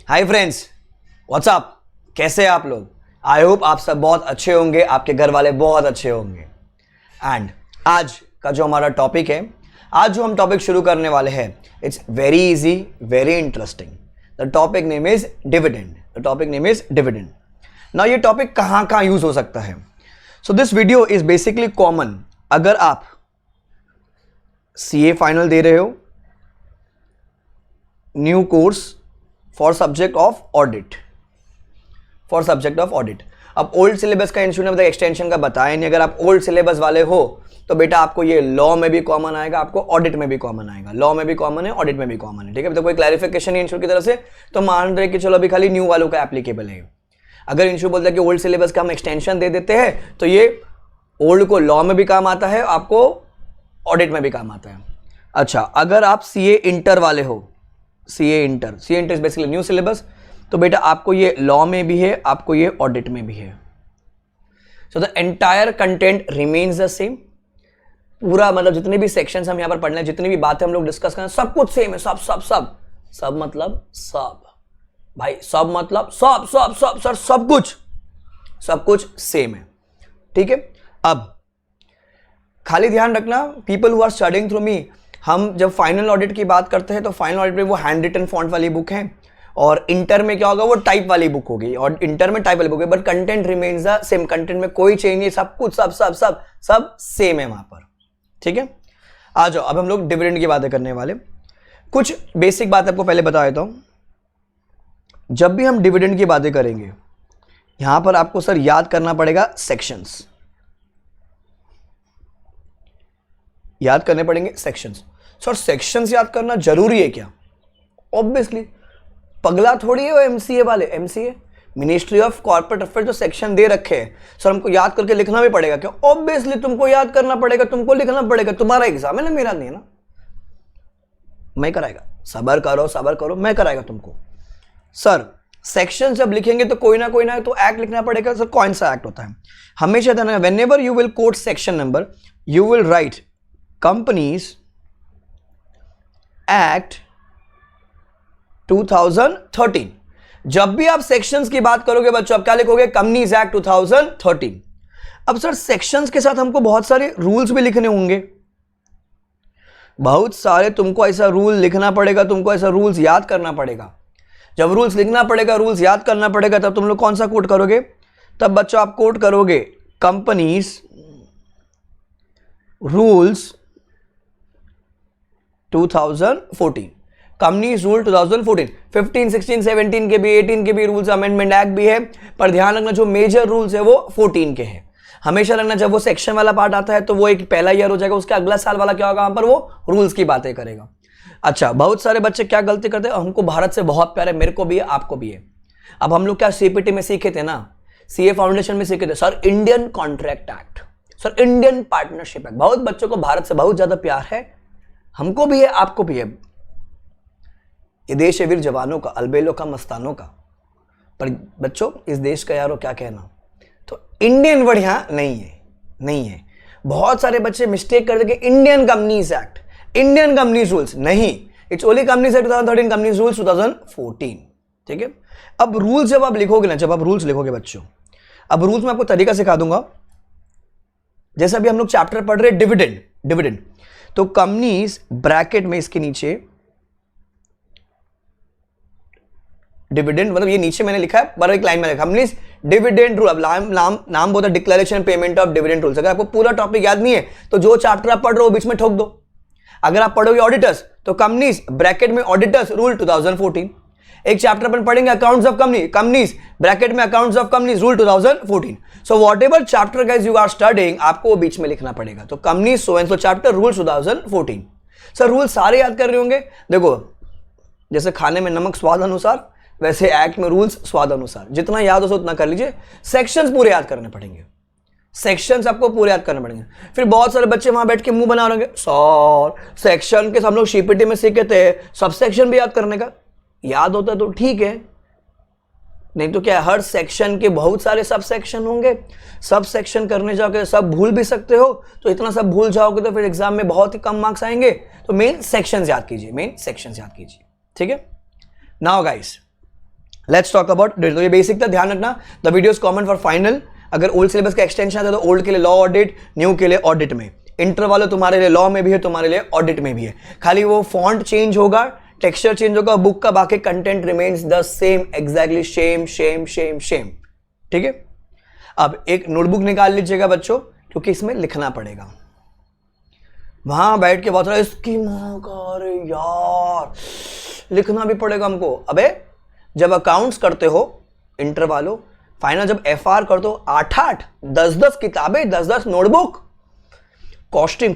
Hi friends, WhatsApp, कैसे हैं आप लोग? आई होप आप सब बहुत अच्छे होंगे, आपके घर वाले बहुत अच्छे होंगे। एंड आज का जो हमारा टॉपिक है, आज जो हम टॉपिक शुरू करने वाले हैं, it's very easy, very interesting. The topic name is dividend. The topic name is dividend. ना ये टॉपिक कहाँ कहाँ यूज हो सकता है? So this video is basically common अगर आप सीए फाइनल दे रहे हो, new course for subject of audit, अब ओल्ड सिलेबस का इंस्टीट्यूट ने मतलब एक्सटेंशन का बताया नहीं। अगर आप ओल्ड सिलेबस वाले हो तो बेटा आपको ये लॉ में भी कॉमन आएगा, आपको ऑडिट में भी कॉमन आएगा। लॉ में भी कॉमन है, ऑडिट में भी कॉमन है, ठीक है। तो कोई क्लैरिफिकेशन नहीं इंस्टीट्यूट की तरफ से, तो मान रहे कि चलो अभी खाली न्यू वालों का एप्लीकेबल है। अगर इंस्टीट्यूट बोलता है कि ओल्ड सिलेबस का हम एक्सटेंशन दे देते हैं तो ये ओल्ड को लॉ में भी काम आता है, आपको ऑडिट में भी काम आता है। अच्छा, अगर आप सीए इंटर वाले हो, CA inter is basically new syllabus, तो बेटा आपको ये लॉ में भी है, आपको ये ऑडिट में भी है। So the entire content remains the same. पूरा मतलब जितने भी सेक्शंस हम यहां पर पढ़ने, जितनी भी बातें हम लोग डिस्कस करें, सब कुछ सेम है। सब सब सब सब मतलब सब भाई, सब मतलब सब सब सब सर, सब कुछ सेम है, ठीक है। अब खाली ध्यान रखना, people who are studying through me, हम जब फाइनल ऑडिट की बात करते हैं तो फाइनल ऑडिट में वो हैंड रिटन फॉन्ट वाली बुक है, और इंटर में क्या होगा, वो टाइप वाली बुक होगी, और इंटर में टाइप वाली बुक है, but content remains the same. Content में कोई चेंज नहीं, सब कुछ सब सब सब सब सेम है वहां पर, ठीक है। आ जाओ, अब हम लोग डिविडेंड की बातें करने वाले। कुछ बेसिक बात आपको पहले बता देता हूं। जब भी हम डिविडेंड की बातें करेंगे, यहां पर आपको सर याद करना पड़ेगा सेक्शंस, याद करने पड़ेंगे सेक्शंस। सर सेक्शंस याद करना जरूरी है क्या? ऑब्वियसली, पगला थोड़ी है वो एमसीए वाले। MCA ministry of corporate affairs जो सेक्शन दे रखे हैं, सर हमको याद करके लिखना भी पड़ेगा क्या? ऑब्वियसली तुमको याद करना पड़ेगा, तुमको लिखना पड़ेगा। तुम्हारा एग्जाम है ना, मेरा नहीं है ना। मैं कराएगा, सबर करो, मैं कराएगा तुमको। सर सेक्शन जब लिखेंगे तो कोई ना तो एक्ट लिखना पड़ेगा। सर कौन सा एक्ट होता है? हमेशा ध्यान रखना, whenever you will quote section number, you will write companies act 2013। जब भी आप सेक्शंस की बात करोगे बच्चों, आप क्या लिखोगे? Companies act 2013। अब सर सेक्शंस के साथ हमको बहुत सारे रूल्स भी लिखने होंगे, बहुत सारे तुमको ऐसा रूल लिखना पड़ेगा, तुमको ऐसा रूल्स याद करना पड़ेगा। जब रूल्स लिखना पड़ेगा, रूल्स याद करना पड़ेगा, तब तुम लोग कौन सा कोट करोगे? तब बच्चों आप कोट करोगे कंपनीज रूल्स 2014। कंपनीज रूल 2014, 15, 16, 17 के भी, 18 के भी रूल्स, अमेंडमेंट एक्ट भी है, पर ध्यान रखना जो मेजर रूल्स है वो 14 के हैं। हमेशा रखना, जब वो सेक्शन वाला पार्ट आता है तो वो एक पहला ईयर हो जाएगा, उसके अगला साल वाला क्या होगा, वहां पर वो रूल्स की बातें करेगा। अच्छा, बहुत सारे बच्चे क्या गलती करते हैं, हमको भारत से बहुत प्यार है, मेरे को भी है, आपको भी है। अब हम लोग क्या सीपीटी में सीखे थे ना, सीए फाउंडेशन में सीखे थे, sir Indian contract act, sir Indian partnership act. बहुत बच्चों को भारत से बहुत ज्यादा प्यार है, हमको भी है, आपको भी है। ये देश है वीर जवानों का, अलबेलों का, मस्तानों का। पर बच्चों इस देश का यारो क्या कहना, तो इंडियन वर्ड यहां नहीं है। बहुत सारे बच्चे मिस्टेक कर देंगे, Indian companies act, Indian companies rules नहीं, it's only companies act 2013, companies rules 2014, ठीक है। अब रूल्स जब आप लिखोगे ना, जब आप रूल्स लिखोगे बच्चों, अब रूल्स में आपको तरीका सिखा दूंगा। जैसे अभी हम लोग चैप्टर पढ़ रहे डिविडेंड, तो कंपनीज ब्रैकेट में इसके नीचे डिविडेंड, मतलब ये नीचे मैंने लिखा है, पर एक लाइन में लिखा कंपनीज डिविडेंड रूल। अब नाम बोलता है declaration payment of dividend rules. अगर आपको पूरा टॉपिक याद नहीं है तो जो चैप्टर आप पढ़ रहे हो बीच में ठोक दो। अगर आप पढ़ोगे ऑडिटर्स तो कंपनीज ब्रैकेट में ऑडिटर्स रूल 2014। एक चैप्टर पर पढ़ेंगे accounts of company, companies bracket में accounts of companies rule 2014। So whatever chapter guys you are studying, आपको वो बीच में लिखना पड़ेगा। तो companies so and so chapter rule 2014। Sir rule सारे याद कर रहे होंगे। देखो जैसे खाने में नमक स्वाद अनुसार, वैसे एक्ट में रूल्स स्वाद अनुसार। जितना याद हो सो उतना कर लीजिए। सेक्शंस पूरे याद करने पड़ेंगे, सेक्शंस आपको पूरे याद करने पड़ेंगे। फिर बहुत सारे बच्चे वहां बैठ के मुंह बना रहे होंगे, सर सेक्शन के हम लोग सीपीटी में सीखे थे, सब सेक्शन भी याद करने का। याद होता तो ठीक है, नहीं तो क्या हर सेक्शन के बहुत सारे सब सेक्शन होंगे, सब सेक्शन करने जाओगे सब भूल भी सकते हो। तो इतना सब भूल जाओगे तो फिर एग्जाम में बहुत ही कम मार्क्स आएंगे। तो मेन सेक्शंस याद कीजिए, मेन सेक्शंस याद कीजिए, ठीक है। Now guys let's talk about, तो ये बेसिक था, ध्यान रखना। The video is common for final. अगर ओल्ड सिलेबस का एक्सटेंशन आता है तो ओल्ड के लिए लॉ ऑडिट, न्यू के लिए ऑडिट में, इंटर वाले तुम्हारे लिए लॉ में भी है, तुम्हारे लिए ऑडिट में भी है। खाली वो फॉन्ट चेंज होगा, टेक्सचर चेंज होगा, बुक का बाकी content remains the same, exactly same same same same. ठीक है, अब एक नोटबुक निकाल लीजिएगा बच्चों, क्योंकि इसमें लिखना पड़ेगा। वहां बैठ के बहुत इसकी मां का, अरे यार लिखना भी पड़ेगा हमको। अबे जब अकाउंट्स करते हो इंटर वालों, फाइनल जब एफआर करते हो, 8-8 10-10 किताबें, 10-10 नोटबुक, कॉस्टिंग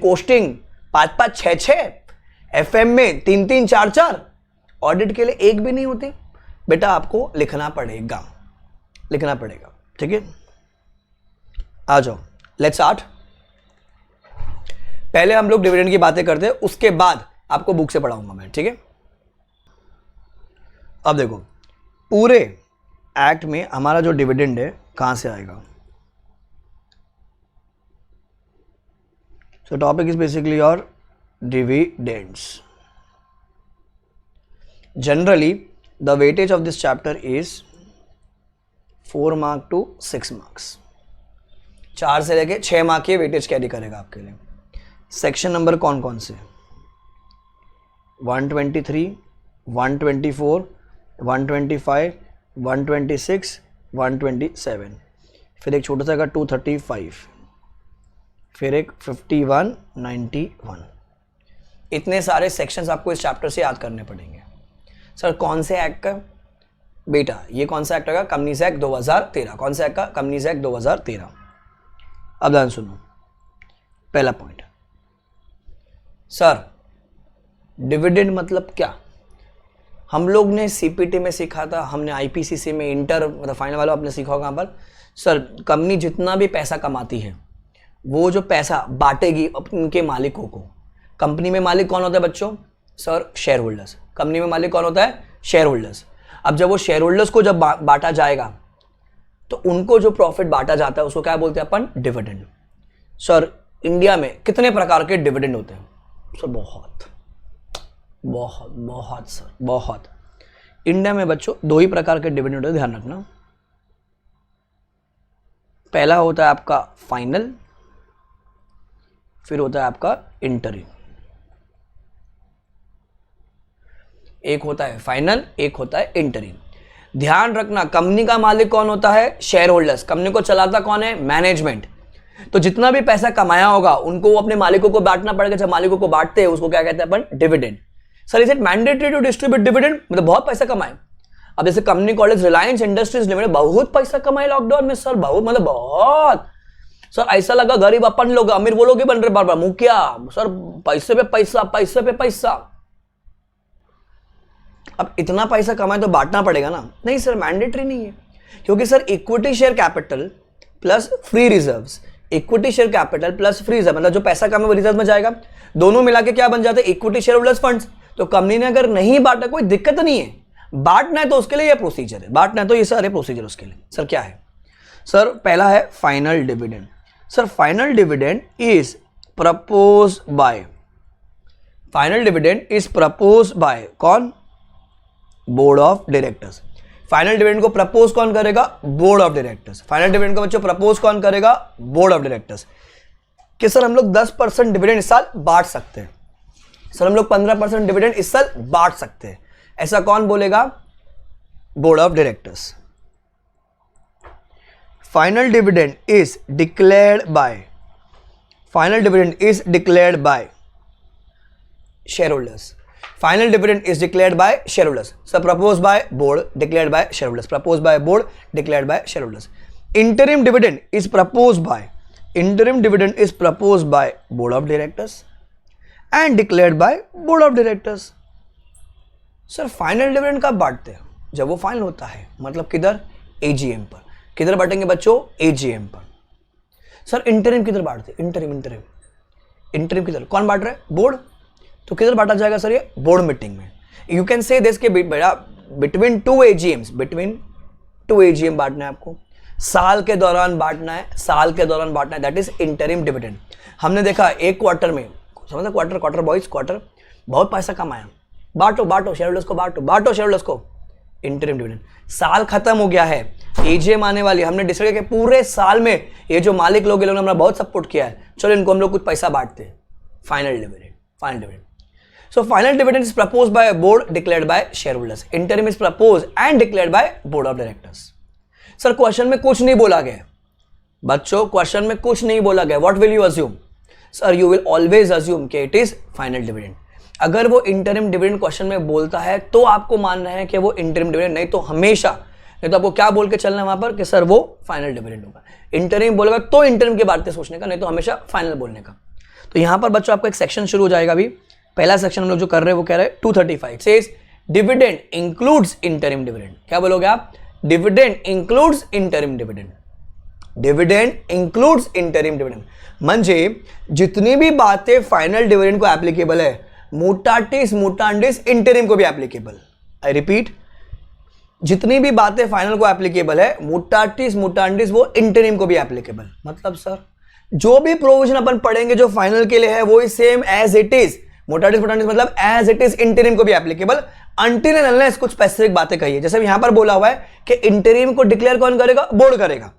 5-5 6-6, एफएम में 3-3 4-4, ऑडिट के लिए एक भी नहीं होती। बेटा आपको लिखना पड़ेगा, लिखना पड़ेगा। ठीक है, आ जाओ, लेट्स स्टार्ट। पहले हम लोग डिविडेंड की बातें करते हैं, उसके बाद आपको बुक से पढ़ाऊंगा मैं। ठीक है, अब देखो पूरे एक्ट में हमारा जो डिविडेंड है कहां से आएगा। So topic is basically your dividends. Generally the weightage of this chapter is 4 mark to 6 marks. 4 से लेके 6 मार्क की वेटेज कैरी करेगा आपके लिए। सेक्शन नंबर कौन कौन से? 123, 124, 125, 126, 127, फिर एक छोटा सा का 235, फिर एक 51, 91। इतने सारे सेक्शंस आपको इस चैप्टर से याद करने पड़ेंगे। सर कौन से एक्ट का? बेटा ये कौन सा एक्ट होगा? Companies act 2013। कौन सा एक्ट का? Companies act 2013। अब ध्यान सुनो, पहला पॉइंट, सर डिविडेंड मतलब क्या? हम लोग ने सीपीटी में सीखा था, हमने आईपीसीसी में, इंटर मतलब फाइनल वाला आपने सीखा होगा। पर सर कंपनी जितना भी पैसा कमाती है वो जो पैसा बांटेगी उनके मालिकों को। कंपनी में मालिक कौन होता है बच्चों? Sir share holders. कंपनी में मालिक कौन होता है? Share holders. अब जब वो शेयर होल्डर्स को जब बांटा जाएगा तो उनको जो प्रॉफिट बांटा जाता है उसको क्या बोलते हैं अपन? डिविडेंड। सर इंडिया में कितने प्रकार के डिविडेंड होते हैं? सर बहुत बहुत बहुत सर बहुत। इंडिया में बच्चों 2 ही प्रकार के डिविडेंड होते हैं, ध्यान रखना। पहला होता है आपका फाइनल, फिर होता है आपका इंटरिम। एक होता है फाइनल, एक होता है इंटरिम। ध्यान रखना, कंपनी का मालिक कौन होता है? Share holders. कंपनी को चलाता कौन है? मैनेजमेंट। तो जितना भी पैसा कमाया होगा उनको अपने मालिकों को बांटना पड़ेगा। जब मालिकों को बांटते हैं उसको क्या कहते हैं अपन? Dividend. Sir is it mandatory to distribute dividend? मतलब बहुत पैसा कमाए। अब जैसे कंपनी कॉलेज रिलायंस इंडस्ट्रीज लिमिटेड बहुत पैसा कमाए लॉकडाउन में सर, बहुत मतलब बहुत। सर ऐसा लगा गरीब अपन लोग, अमीर वो लोग ही बन रहे बार बार। मुखिया सर पैसे पे पैसा, पैसे पे पैसा। अब इतना पैसा कमाए तो बांटना पड़ेगा ना? नहीं सर मैंडेटरी नहीं है, क्योंकि sir equity share capital plus free reserves, equity share capital plus free reserve मतलब जो पैसा कमा वो रिजर्व में जाएगा, दोनों मिला के क्या बन जाते हैं? Equity share holders funds. तो कंपनी ने अगर नहीं बांटा कोई दिक्कत नहीं है, बांटना है तो उसके लिए ये प्रोसीजर है, बांटना है तो ये सारे प्रोसीजर उसके लिए। सर क्या है? सर पहला है final dividend. Sir final dividend is propose by, final dividend is propose by कौन? Board of directors. Final dividend को प्रपोज कौन करेगा? Board of directors. Final dividend को बच्चों प्रपोज कौन करेगा? Board of directors. कि सर हम लोग 10% डिविडेंड इस साल बांट सकते हैं, सर हम लोग 15% डिविडेंड इस साल बांट सकते हैं, ऐसा कौन बोलेगा? Board of directors. Final dividend is declared by, final dividend is declared by share holders. Final dividend is declared by shareholders. So proposed by board, declared by shareholders. Proposed by board, declared by shareholders. Interim dividend is proposed by, interim dividend is proposed by board of directors and declared by board of directors. Sir final dividend कब बांटते हैं? जब वो final होता है, मतलब किधर? AGM पर। किधर बांटेंगे बच्चों? AGM पर। सर इंटरिम किधर बांटते? इंटरिम इंटरिम इंटरिम किधर? कौन बांट रहा है? बोर्ड। तो किधर बांटा जाएगा सर? ये बोर्ड मीटिंग में। यू कैन से दिस के बेटा बिटवीन 2 AGMs, बिटवीन 2 AGM बांटना है आपको, साल के दौरान बांटना है, साल के दौरान बांटना है, दैट इज इंटरिम डिविडेंड। हमने देखा एक क्वार्टर में, समझा? क्वार्टर बॉयज क्वार्टर बहुत पैसा कमाया, बांटो बांटो शेयर होल्डर्स को, बांटो बांटो शेयर होल्डर्स को, इंटरिम डिविडेंड। साल खत्म हो गया है, एजीएम आने वाली, हमने डिसाइड किया कि पूरे साल में ये जो मालिक लोग, ये लोगों ने हमारा बहुत सपोर्ट किया है, चलो इनको हम लोग कुछ पैसा बांटते हैं, final dividend. So final dividend is proposed by a board, declared by shareholders. Interim is proposed and declared by board of directors. Sir question में कुछ नहीं बोला गया बच्चों, क्वेश्चन में कुछ नहीं बोला गया। What will you assume? Sir you will always assume कि it is final dividend. अगर वो interim dividend क्वेश्चन में बोलता है तो आपको मानना है कि वो interim dividend, नहीं तो हमेशा, नहीं तो आपको क्या बोल के चलना है वहां पर कि सर वो फाइनल डिविडेंड होगा। इंटरिम बोलेगा तो इंटरिम की बातें सोचने का, नहीं तो हमेशा फाइनल बोलने का। तो यहां पर बच्चों आपका एक सेक्शन शुरू हो जाएगा। अभी पहला सेक्शन हम लोग जो कर रहे हैं वो कह रहे हैं 235 says dividend includes interim dividend. क्या बोलोगे आप? Dividend includes interim dividend. Dividend includes interim dividend म्हणजे जितनी भी बातें फाइनल डिविडेंड को एप्लीकेबल है, मुटाटिस मुटांडिस इंटरिम को भी एप्लीकेबल। आई रिपीट, जितनी भी बातें फाइनल को एप्लीकेबल है, मुटाटिस मुटांडिस वो इंटरिम को भी एप्लीकेबल। मतलब सर जो भी प्रोविजन अपन पढ़ेंगे जो फाइनल के लिए है वो ही सेम एज इट इज, मोटाटिस मोटाटिस मतलब एज इट इज इंटरिम को भी एप्लीकेबल, अनटिल एंड अनलेस कुछ स्पेसिफिक बातें कही है। जैसे यहां पर बोला हुआ है कि इंटरिम को डिक्लेयर कौन करेगा? बोर्ड करेगा।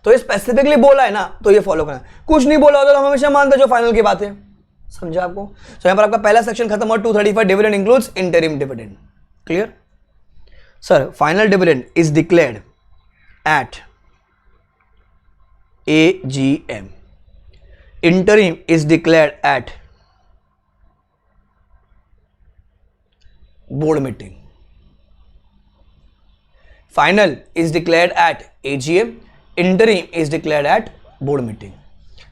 तो ये स्पेसिफिकली बोला है ना, तो ये फॉलो करना। कुछ नहीं बोला होता तो हम हमेशा मानते जो फाइनल की बात है। समझा आपको? तो यहां पर आपका पहला सेक्शन खत्म हुआ। 235 dividend includes interim dividend. Clear sir? Final dividend is declared at AGM. Interim is declared at board meeting. Final is declared at AGM. Interim is declared at board meeting.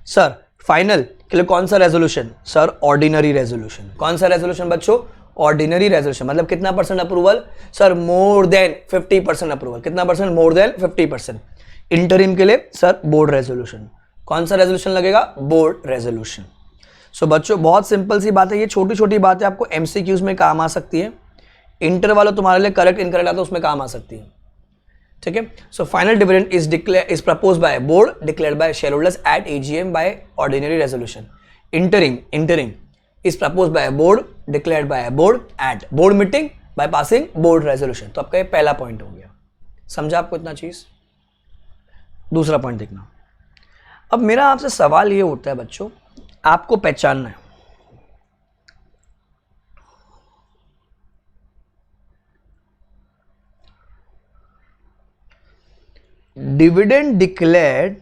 Sir final के लिए कौन सा resolution? Sir ordinary resolution. कौन सा resolution बच्चों? Ordinary resolution. मतलब कितना percent approval? Sir more than 50% approval. कितना परसेंट? More than 50%। इंटरिम के लिए सर बोर्ड रेजोल्यूशन। कौन सा रेजोल्यूशन लगेगा? Board resolution. सो बच्चों बहुत सिंपल सी बात है, ये छोटी छोटी बातें आपको एमसीक्यूज में काम आ सकती है। इंटर वाला तुम्हारे लिए करेक्ट इनकरेक्ट आता है उसमें काम आ सकती है। ठीक है। So final dividend is proposed by board, declared by shareholders at AGM by ordinary resolution. Interim is proposed by board, declared by board at board meeting by passing board resolution. तो आपका ये पहला पॉइंट हो गया। समझा आपको इतना चीज? दूसरा पॉइंट देखना। अब मेरा आपसे सवाल ये उठता है बच्चों, आपको पहचानना है dividend declared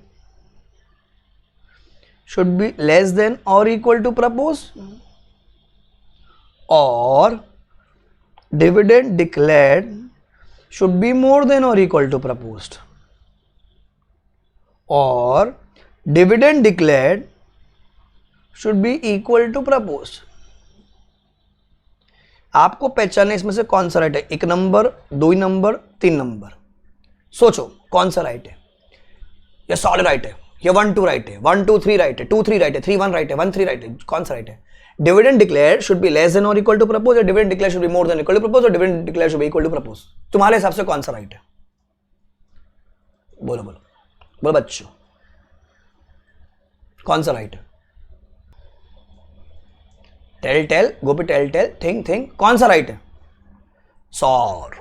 should be less than और इक्वल टू प्रपोज, और dividend declared should be more than और इक्वल टू प्रपोज्ड, और dividend declared should be equal to proposed. आपको पहचानना इसमें से कौन सा राइट है। 1 नंबर, 2 नंबर, 3 नंबर। सोचो कौन सा राइट है। या सारे राइट है, या 1 2 राइट है, 1 2 3 राइट है, 2 3 राइट है, 3 1 राइट है, 1 3 राइट है। कौन सा राइट है? Dividend declare should be less than और इक्वल टू प्रपोज, या dividend declare should be more than equal to propose, और dividend declare should be equal to propose. तुम्हारे हिसाब से कौन सा राइट है? बोलो बोलो बोलो बच्चों, कौन सा राइट है? टेल गोपी, टेल थिंक कौन सा राइट है? सर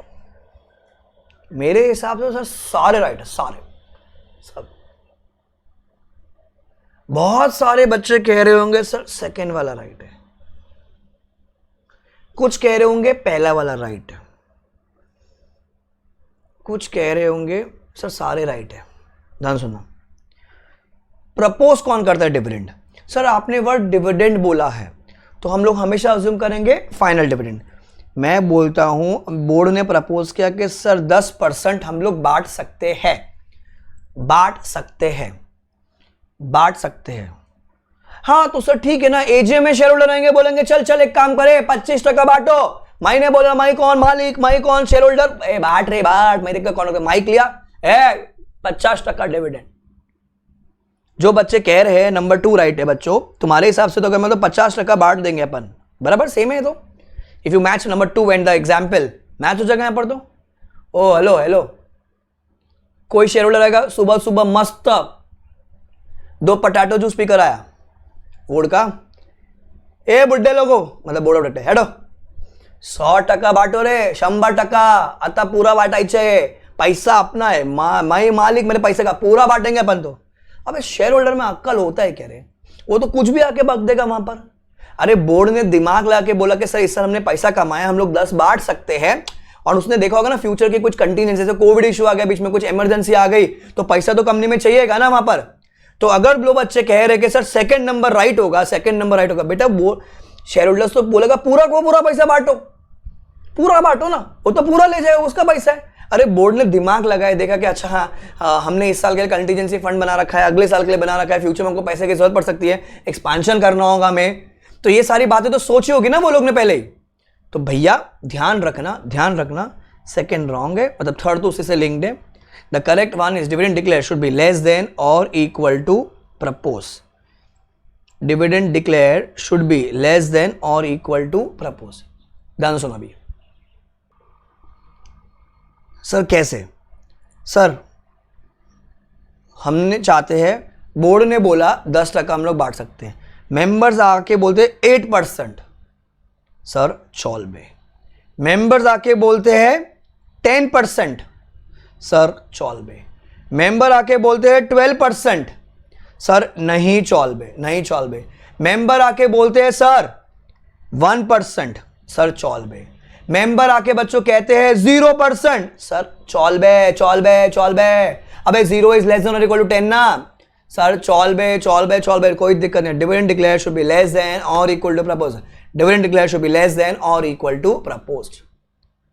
मेरे हिसाब से सर सारे राइट है, सारे सब। बहुत सारे बच्चे कह रहे होंगे सर सेकंड वाला राइट है, कुछ कह रहे होंगे पहला वाला राइट है, कुछ कह रहे होंगे सर सारे राइट है। ध्यान सुनो, प्रपोज कौन करता है? डिविडेंड। सर आपने वर्ड डिविडेंड बोला है तो हम लोग हमेशा अज्यूम करेंगे फाइनल डिविडेंड। मैं बोलता हूं बोर्ड ने प्रपोज किया कि सर 10% हम लोग बांट सकते हैं, बांट सकते हैं। हाँ तो सर ठीक है ना, एजीएम में शेयर होल्डर रहेंगे, बोलेंगे चल एक काम करे 25% बांटो। माई ने बोला माई कौन मालिक, माई कौन शेयर होल्डर, बांट रे बांट। मैं देखा कौन माइक लिया 50% डिविडेंड। जो बच्चे कह रहे हैं नंबर 2 राइट है बच्चों, तुम्हारे हिसाब से तो अगर मतलब 50% बांट देंगे अपन, बराबर सेम है। तो if you match number 2 and the example, match हो जाएगा यहां पर। तो ओ हेलो कोई शेयर होल्डर आएगा, सुबह सुबह मस्त 2 पोटैटो जूस पीकर आया, वोडका। ए बुड्ढे लोगों, मतलब बोर्ड ऑफ डायरेक्टर हेडो, 100% बांटो रे, 100%. आता पूरा बांटायचं आहे. पैसा अपना है, मैं मालिक, मेरे पैसे का पूरा बांटेंगे अपन तो. अबे शेयर होल्डर में अक्कल होता है क्या रे? वो तो कुछ भी आके बक देगा वहां पर. अरे बोर्ड ने दिमाग लगा के बोला कि सर इस साल हमने पैसा कमाया, हम लोग 10 बांट सकते हैं. और उसने देखा होगा ना फ्यूचर की कुछ कंटीजेंसी, जैसे कोविड इशू आ गया बीच में, कुछ इमरजेंसी आ गई, तो पैसा तो कंपनी में चाहिएगा ना वहां पर. तो अगर लोग बच्चे कह रहे कि सर सेकंड नंबर राइट होगा, सेकंड नंबर राइट होगा, बेटा वो शेयर होल्डर्स तो बोलेगा पूरा को पूरा पैसा बांटो, पूरा बांटो ना, वो तो पूरा ले जाएगा, उसका पैसा है. अरे बोर्ड ने दिमाग लगाया, देखा कि अच्छा हाँ हमने इस साल के लिए कंटीजेंसी फंड बना रखा है, अगले साल के लिए बना रखा है, फ्यूचर में हमको पैसे की जरूरत पड़ सकती है, एक्सपांशन करना होगा हमें, तो ये सारी बातें तो सोची होगी ना वो लोग ने पहले ही. तो भैया ध्यान रखना, सेकंड रॉन्ग है, मतलब थर्ड तो उसी से लिंक्ड है. The correct one is dividend declare should be less than और equal to propose. Dividend declare should be less than और इक्वल टू प्रपोज. ध्यान सुनो अभी. सर कैसे? सर हमने चाहते हैं, बोर्ड ने बोला 10% हम लोग बांट सकते हैं, मेंबर्स आके बोलते 8%, सर चौल में. मेंबर्स आके बोलते हैं 10%, सर चौल में. मेंबर आके बोलते हैं 12%, सर नहीं चौल में. मेंबर आके बोलते हैं सर 1%, सर चौल में. मेंबर आके बच्चों कहते हैं 0%, सर चौल बे. अबे 0 इज लेस देन और इक्वल टू 10 ना, सर चौल बे, कोई दिक्कत नहीं. Dividend declare should be less than और equal to propose. Dividend declare should be less than और इक्वल टू प्रपोज्ड.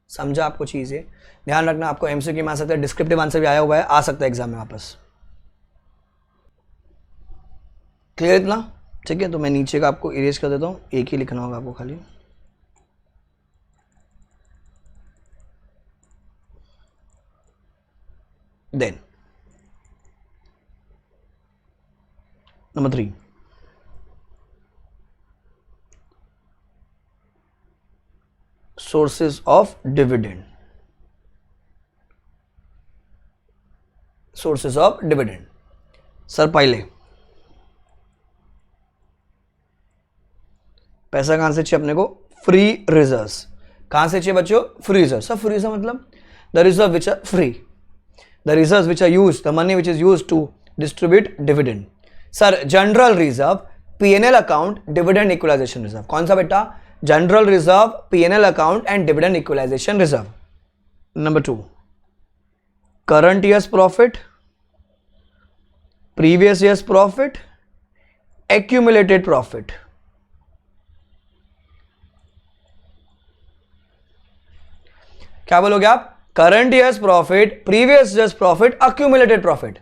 समझा आपको चीज ये? ध्यान रखना, आपको एमसीक्यू में आ सकता है, डिस्क्रिप्टिव आंसर भी आया हुआ है, आ सकता है एग्जाम में वापस. क्लियर इतना? ठीक है, तो मैं नीचे का आपको इरेज कर देता हूं, एक ही लिखना होगा आपको खाली. Then number 3, sources of dividend. Sources of dividend. Sir पहले पैसा कहां से चाहिए अपने को? Free reserves. कहां से चाहिए बच्चों? Free reserve. Sir free reserve मतलब the reserve which are free, the reserve which are use, the money which is use to distribute dividend. Sir general reserve, PNL account, dividend equalisation reserve. कौन सा बेटा? General reserve, PNL account and dividend equalisation reserve. Number 2, current years profit, previous years profit, accumulated profit. क्या बोलोगे आप? Current years profit, previous years profit, accumulated profit.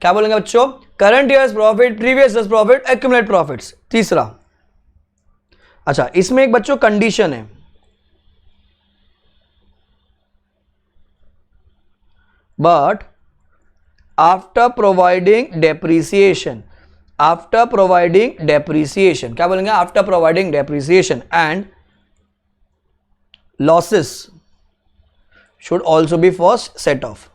क्या बोलेंगे बच्चों? Current years profit, previous years profit, accumulated profits. तीसरा, अच्छा इसमें एक बच्चों कंडीशन है, बट आफ्टर प्रोवाइडिंग डेप्रीसिएशन. क्या बोलेंगे? After providing depreciation and losses should also B first set of.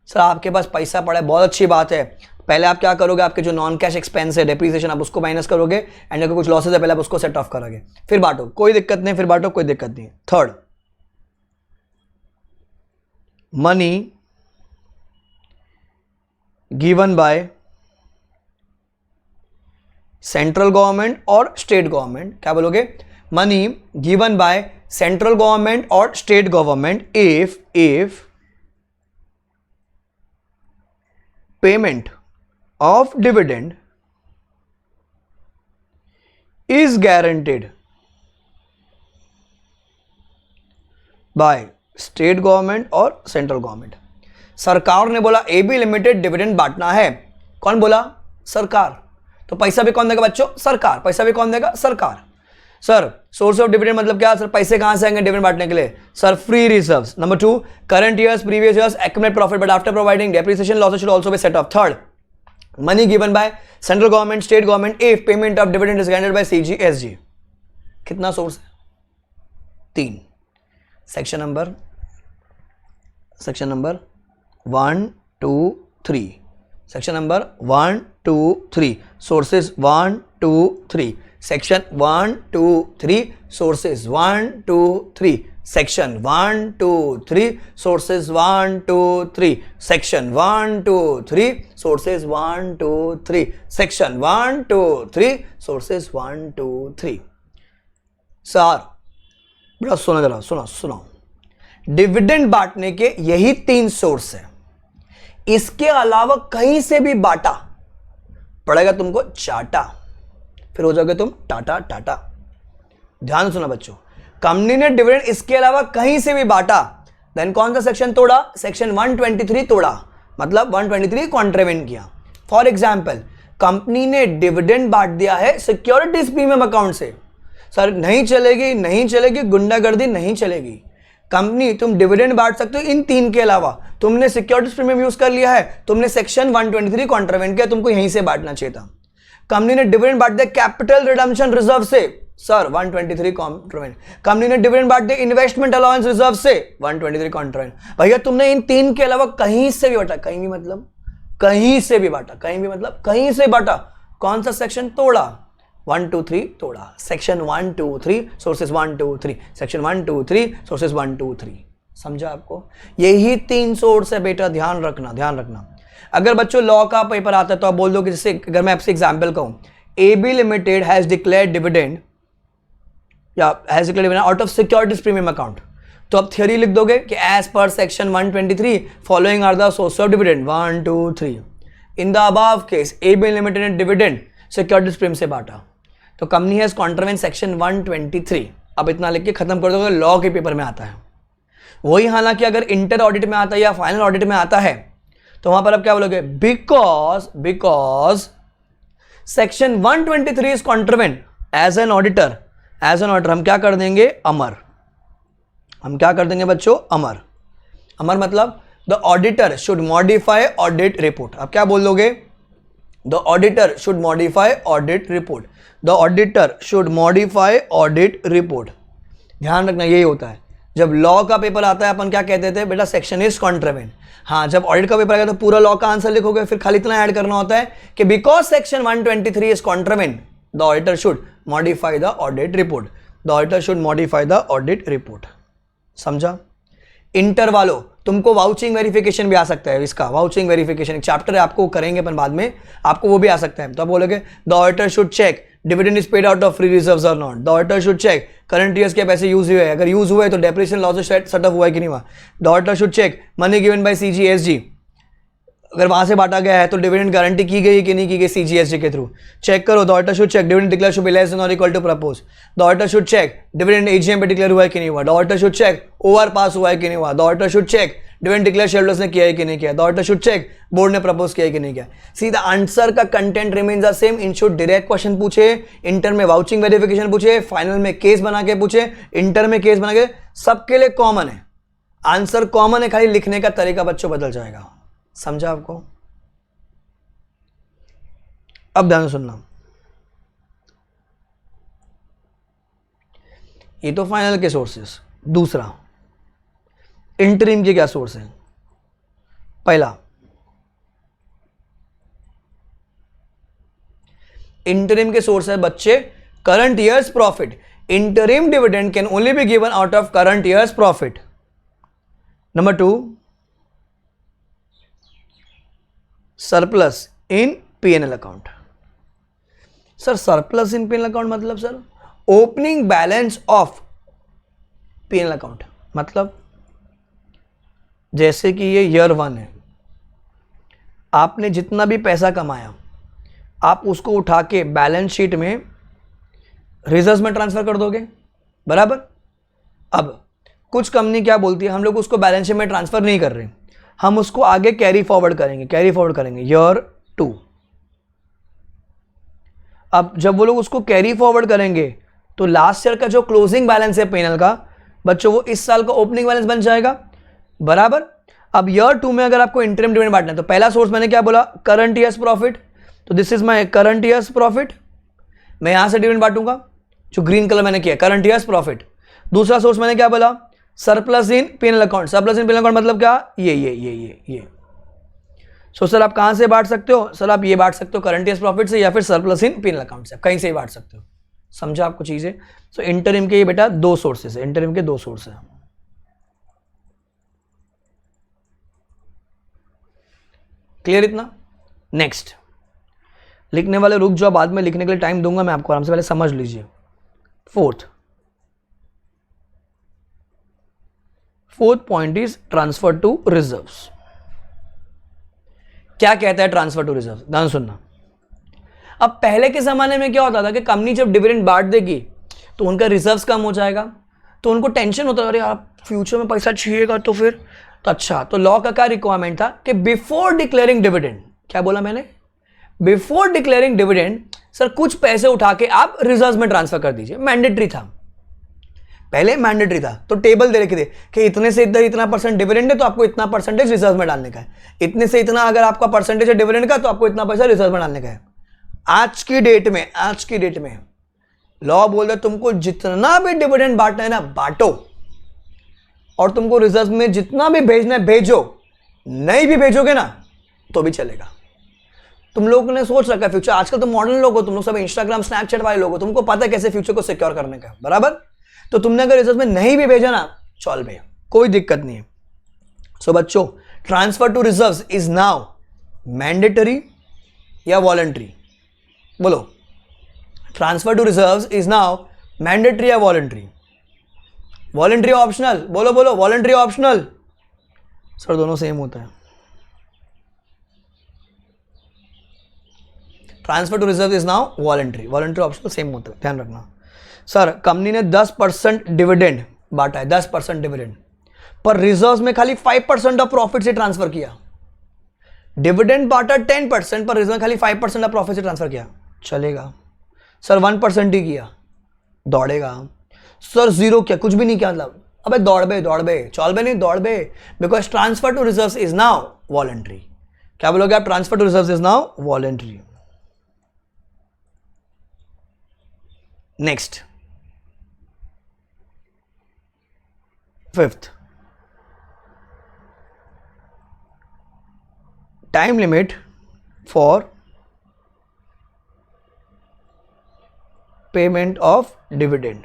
Sir आपके पास पैसा पड़ा है, बहुत अच्छी बात है. पहले आप क्या करोगे? आपके जो नॉन कैश एक्सपेंस है, डेप्रीसिएशन, आप उसको माइनस करोगे, एंड अगर कुछ लॉसेस है पहले आप उसको सेट ऑफ करोगे, फिर बांटो, कोई दिक्कत नहीं, फिर बांटो, कोई दिक्कत नहीं. Third, money given by central government और स्टेट गवर्नमेंट. क्या बोलोगे? Money given by central government और state government if payment of dividend is guaranteed by state government और central government. सरकार ने बोला एबी लिमिटेड डिविडेंड बांटना है. कौन बोला? सरकार. तो पैसा भी कौन देगा बच्चों? सरकार. पैसा भी कौन देगा? सरकार. सर सोर्स ऑफ डिविडेंड मतलब क्या? सर पैसे कहां से आएंगे डिविडेंड बांटने के लिए? Sir free reserves. Number 2, current years, previous years, accumulated profit, but after providing depreciation losses should also be set off. Third, money given by central government, state government if payment of dividend is guaranteed by CGSG. कितना source है? 3. Section number 1 2 3. Section number 1 2 3. Sources 1 2 3. Section 1 2 3 sources 1 2 3 section 1 2 3 sources 1 2 3 section 1 2 3 sources 1 2 3 section 1 2 3 sources 1 2 3। Sir बड़ा सुनो जरा, सुनो dividend बांटने के यही 3 source है, इसके अलावा कहीं से भी बांटा पड़ेगा तुमको चाटा, फिर हो जाओगे तुम टाटा। ध्यान सुना बच्चों, कंपनी ने डिविडेंड इसके अलावा कहीं से भी बांटा, देन कौन सा सेक्शन तोड़ा? सेक्शन 123 तोड़ा, मतलब 123 कॉन्ट्रावेंट किया। फॉर एग्जाम्पल कंपनी ने डिविडेंड बांट दिया है सिक्योरिटीज प्रीमियम अकाउंट से, सर नहीं चलेगी, गुंडागर्दी नहीं चलेगी। कंपनी तुम डिविडेंड बांट सकते हो इन 3 के अलावा, तुमने सिक्योरिटीज प्रीमियम यूज कर लिया है, तुमने सेक्शन 123 कॉन्ट्रावेंट किया, तुमको यहीं से बांटना चाहिए था। कंपनी ने डिविडेंड बांट दिया कैपिटल रिडम्पशन रिजर्व से, सर 123 कॉन्ट्रावेंट। कंपनी ने डिविडेंड बांट दिया इन्वेस्टमेंट अलाउंस रिजर्व से, 123 कॉन्ट्रावेंट। भैया तुमने इन 3 के अलावा कहीं से भी बांटा, कहीं भी मतलब कहीं से भी बांटा, कहीं भी मतलब कहीं से बांटा, कौन सा सेक्शन तोड़ा? 1 2 3 तोड़ा, सेक्शन 1 2 3 सोर्सेस 1 2 3 सेक्शन 1 2 3 सोर्सेस 1 2 3। समझा आपको? यही 3 सोर्स है बेटा, ध्यान रखना। अगर बच्चों लॉ का पेपर आता है तो आप बोल दो कि जैसे अगर मैं आपसे एग्जांपल कहूं, AB limited has declared dividend या has declared dividend out of securities premium account, तो आप थ्योरी लिख दोगे कि as per section 123 following are the source of dividend 1 2 3। In the above case AB limited ने डिविडेंड सिक्योरिटीज प्रीमियम से बांटा, तो कंपनी हैज कॉन्ट्रावेंट सेक्शन 123। अब इतना लिख के खत्म कर दोगे, लॉ के पेपर में आता है वही। हालांकि अगर इंटर ऑडिट में आता है या फाइनल ऑडिट में आता है तो वहां पर आप क्या बोलोगे? Because section 123 is contravened, as an auditor हम क्या कर देंगे? अमर। हम क्या कर देंगे बच्चों? अमर मतलब the auditor should modify audit report. आप क्या बोल दोगे? The auditor should modify audit report, the auditor should modify audit report. ध्यान रखना यही होता है। जब लॉ का पेपर आता है अपन क्या कहते थे? बेटा सेक्शन इज कॉन्ट्रावेंट। हाँ, जब ऑडिट का पेपर आएगा तो पूरा लॉ का आंसर लिखोगे, फिर खाली इतना ऐड करना होता है कि because section 123 is contravened the auditor should modify the audit report, the auditor should modify the audit report. समझा? इंटर वालों तुमको वाउचिंग वेरिफिकेशन भी आ सकता है, इसका वाउचिंग वेरिफिकेशन एक चैप्टर है, आपको करेंगे अपन बाद में, आपको वो भी आ सकता है। तो आप बोलोगे the auditor should check dividend is paid out of free reserves और not, the auditor should check current years के पैसे यूज हुए, अगर यूज हुए तो डेप्रिसिएशन लॉसेस सेट अप हुआ है कि नहीं हुआ, the auditor should check money given by CGSG, अगर वहां से बांटा गया है तो डिविडेंड गारंटी की गई कि नहीं की गई CGSG के थ्रू, चेक करो। The auditor should check dividend declare should be less than और equal to propose, the auditor should check dividend AGM पे डिक्लेयर हुआ है कि नहीं हुआ, the auditor should check OR pass हुआ है कि नहीं हुआ, the auditor should check dividend declare shareholders ने किया है कि नहीं किया, the auditor should check board ने प्रपोज किया है कि नहीं किया। सी द आंसर का content remains the same. In should direct question पूछे, इंटर में वाउचिंग वेरिफिकेशन पूछे, फाइनल में केस बना के पूछे, इंटर में केस बना के, सबके लिए कॉमन है, आंसर कॉमन है, खाली लिखने का तरीका बच्चों बदल जाएगा। समझा आपको? अब ध्यान सुनना, ये तो फाइनल के सोर्सेस। दूसरा इंटरिम के क्या सोर्स है? पहला इंटरिम के सोर्स है बच्चे current years profit. Interim dividend can only be given out of current years profit. Number 2 surplus in P&L account. Sir surplus in P&L account मतलब sir opening balance of P&L account, मतलब जैसे कि ये year 1 है, आपने जितना भी पैसा कमाया आप उसको उठा के बैलेंस शीट में रिजर्व्स में ट्रांसफर कर दोगे, बराबर। अब कुछ कंपनी क्या बोलती है, हम लोग उसको बैलेंस शीट में ट्रांसफर नहीं कर रहे, हम उसको आगे कैरी फॉरवर्ड करेंगे ईयर 2। अब जब वो लोग उसको कैरी फॉरवर्ड करेंगे तो लास्ट ईयर का जो क्लोजिंग बैलेंस है P&L का बच्चों, वो इस साल का ओपनिंग बैलेंस बन जाएगा, बराबर। अब ईयर 2 में अगर आपको इंटरिम डिविडेंड बांटना है तो पहला सोर्स मैंने क्या बोला? करंट ईयर्स प्रॉफिट, तो this is my current years profit, मैं यहां से डिविडेंड बांटूंगा, जो ग्रीन कलर मैंने किया करंट ईयर्स प्रॉफिट। दूसरा सोर्स मैंने क्या बोला? Surplus in P&L account. Surplus in P&L account मतलब क्या? ये। सो सर आप कहां से बांट सकते हो? सर आप ये बांट सकते हो करंट ईयर्स प्रॉफिट से या फिर सरप्लस इन P&L अकाउंट से, कहीं से ही बांट सकते हो। समझा आपको चीजें? सो इंटरिम के ये बेटा दो सोर्सेस है, इंटरिम के दो सोर्स है। क्लियर इतना? नेक्स्ट लिखने वाले रुक जाओ, बाद में लिखने के लिए टाइम दूंगा मैं आपको, आराम से पहले समझ लीजिए। Fourth point is transfer to reserves. क्या कहता है ट्रांसफर टू रिजर्व? ध्यान सुनना। अब पहले के जमाने में क्या होता था कि कंपनी जब डिविडेंड बांट देगी तो उनका रिजर्व्स कम हो जाएगा, तो उनको टेंशन होता था, अरे यार फ्यूचर में पैसा चाहिएगा तो फिर तो अच्छा, तो लॉ का क्या रिक्वायरमेंट था कि बिफोर डिक्लेयरिंग डिविडेंड, क्या बोला मैंने? बिफोर डिक्लेयरिंग डिविडेंड सर कुछ पैसे उठा के आप रिजर्व में ट्रांसफर कर दीजिए। मैंडेटरी था, पहले मैंडेटरी था, तो टेबल दे रखे थे कि इतने से इधर इतना परसेंट डिविडेंड है तो आपको इतना परसेंटेज रिजर्व में डालने का है, इतने से इतना अगर आपका परसेंटेज है डिविडेंड का तो आपको इतना पैसा रिजर्व में डालने का है। आज की डेट में लॉ बोल रहा है तुमको जितना भी डिविडेंड बांटना है ना बांटो, और तुमको रिजर्व में जितना भी भेजना है भेजो, नहीं भी भेजोगे ना तो भी चलेगा। तुम लोगों ने सोच रखा है फ्यूचर, आजकल तो मॉडर्न लोग हो तुम लोग, सब इंस्टाग्राम स्नैपचैट वाले लोग हो, तुमको पता है कैसे फ्यूचर को सिक्योर करने का, बराबर? तो तुमने अगर रिजर्व में नहीं भी भेजा ना चल भैया, कोई दिक्कत नहीं है। सो बच्चों, transfer to reserves is now mandatory या वॉलंटरी? बोलो, transfer to reserves is now mandatory या वॉलंटरी? Voluntary optional? बोलो बोलो, वॉलंटरी ऑप्शनल? सर दोनों सेम होता है। Transfer to reserve is now voluntary, voluntary optional same होता है, ध्यान रखना। सर कंपनी ने 10% डिविडेंड बांटा है, 10% डिविडेंड, पर रिजर्व्स में खाली 5% ऑफ प्रॉफिट से ट्रांसफर किया। डिविडेंड बांटा 10% पर रिजर्व खाली 5% ऑफ प्रॉफिट से ट्रांसफर किया, चलेगा? सर 1% ही किया, दौड़ेगा? सर 0 किया, कुछ भी नहीं किया, मतलब अबे दौड़बे चौलबे नहीं दौड़बे, because transfer to reserves is now voluntary. क्या बोलोगे आप? Transfer to reserves is now voluntary. Next, fifth, time limit for payment of dividend.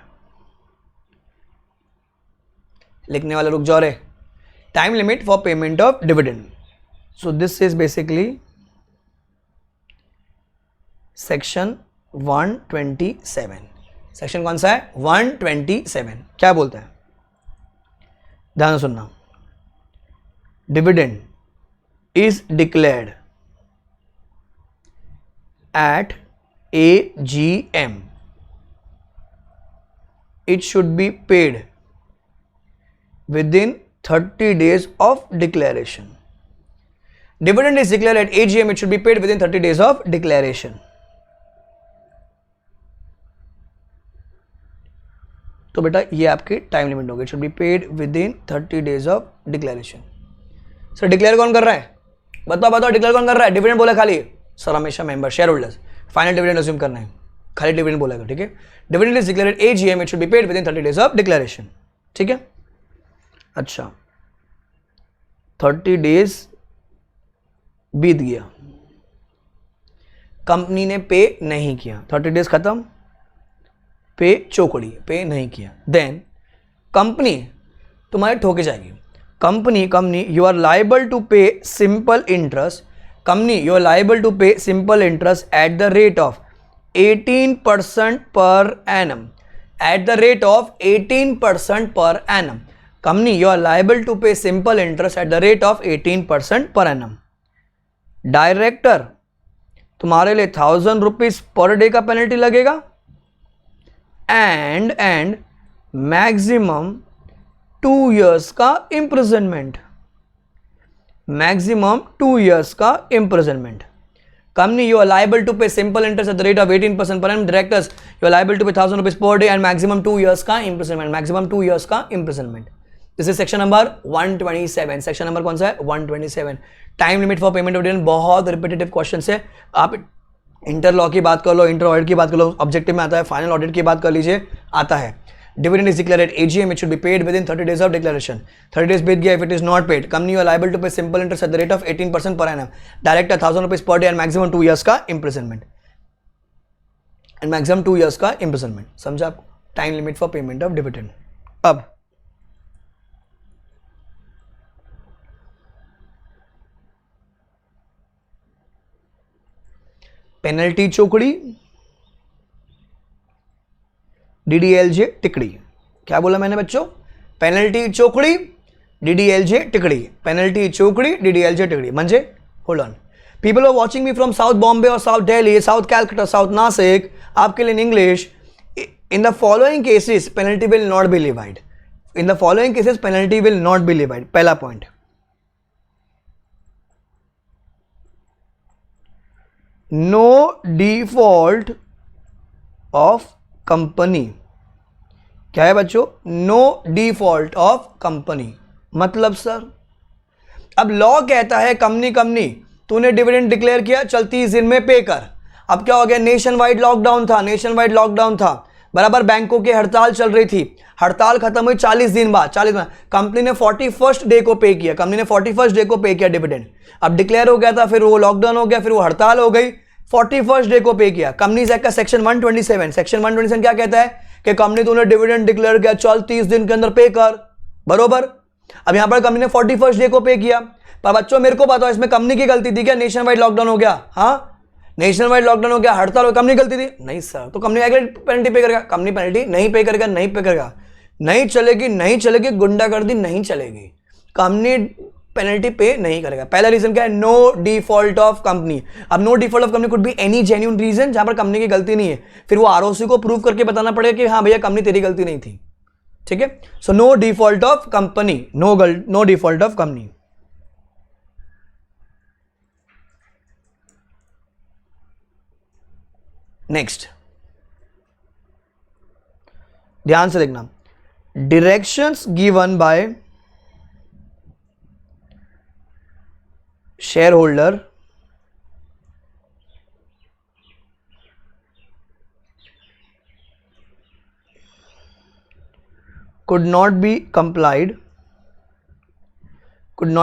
लिखने वाले रुक जाओ रे। Time limit for payment of dividend, so this is basically section 127। Section कौन सा है? 127। क्या बोलता है? ध्यान से सुनना। Dividend is declared at AGM. It should be paid within 30 days of declaration. Dividend is declared at AGM. It should be paid within 30 days of declaration. तो बेटा ये आपकी टाइम लिमिट होगी, it should be paid within 30 days of declaration. Sir declare कौन कर रहा है? बताओ डिक्लेयर कौन कर रहा है? डिविडेंड बोला खाली? सर हमेशा member share holders final dividend assume करना है, खाली डिविडेंड बोलेगा, ठीक है? Dividend is declared AGM, it should be paid within 30 days of declaration, ठीक है? अच्छा 30 डेज बीत गया, कंपनी ने पे नहीं किया, 30 डेज खत्म, पे चौकड़ी, पे नहीं किया, देन कंपनी तुम्हारे ठोके जाएगी। Company you are liable to pay simple interest, company you are liable to pay simple interest at the rate of 18% per annum, at the rate of 18% per annum. Company you are liable to pay simple interest at the rate of 18% per annum. Director तुम्हारे लिए 1000 rupees per day का penalty लगेगा and maximum 2 years का imprisonment, maximum 2 years का imprisonment. Company you are liable to pay simple interest at the rate of 18% per annum, directors you are liable to pay 1000 rupees per day and maximum 2 years का imprisonment, maximum 2 years का imprisonment. This is section number 127। Section number कौन सा है? 127। Time limit for payment of dividend, बहुत repetitive question है। आप inter law की बात कर लो, इंटर ऑडिट की बात कर लो, ऑब्जेक्टिव में आता है, फाइनल ऑडिट की बात कर लीजिए, आता है। Dividend is declared at AGM, it should be paid within 30 days of declaration. 30 days बीत गया, if it is not paid, company you are liable to pay simple interest at the rate of 18% per annum, director 1000 rupees per day and maximum 2 years का imprisonment. And maximum 2 years का imprisonment. समझा आपको? Time limit for payment of dividend. अब penalty चोकड़ी, DDLJ टिकड़ी. क्या बोला मैंने बच्चों? पेनल्टी चोकड़ी, डीडीएलजे टिकड़ी. पेनल्टी चोकड़ी, डीडीएलजे टिकड़ी. म्हणजे hold on, people are watching me from south Bombay और south Delhi, south Calcutta, south Nasik. आपके लिए in English, in the following cases penalty will not be levied. In the following cases penalty will not be levied. पहला point, no default of company. क्या है बच्चों? No default of company. मतलब sir, अब law कहता है company तूने dividend declare किया, चल 30 दिन में पे कर. अब क्या हो गया? नेशन वाइड लॉकडाउन था, बराबर. बैंकों की हड़ताल चल रही थी, हड़ताल खत्म हुई 40 दिन बाद. कंपनी ने 41st डे को पे किया डिविडेंड. अब डिक्लेयर हो गया था, फिर वो लॉकडाउन हो गया, फिर वो हड़ताल हो गई, 41st डे को पे किया. कंपनीज एक्ट का सेक्शन 127 क्या कहता है कि कंपनी तूने डिविडेंड डिक्लेयर किया, चल 30 दिन के अंदर पे कर. बरोबर. अब यहां पर कंपनी ने 41st डे को पे किया. पर बच्चों मेरे को बताओ, इसमें कंपनी की गलती थी क्या? नेशन वाइड लॉकडाउन हो गया, हाँ नेशन वाइड लॉकडाउन हो गया, हड़ताल हो, कंपनी गलती थी? नहीं सर. तो कंपनी पेनल्टी पे करेगा? कंपनी पेनल्टी नहीं पे करेगा. नहीं चलेगी, गुंडागर्दी नहीं चलेगी, कंपनी पेनल्टी पे नहीं करेगा. पहला रीजन क्या है? No default of company. अब no default of company could be any genuine reason जहां पर कंपनी की गलती नहीं है. फिर वो आरओसी को प्रूव करके बताना पड़ेगा कि हाँ भैया कंपनी तेरी गलती नहीं थी. ठीक है. So no default of company, no default of company. Next, ध्यान से देखना, directions given by shareholder could not be complied and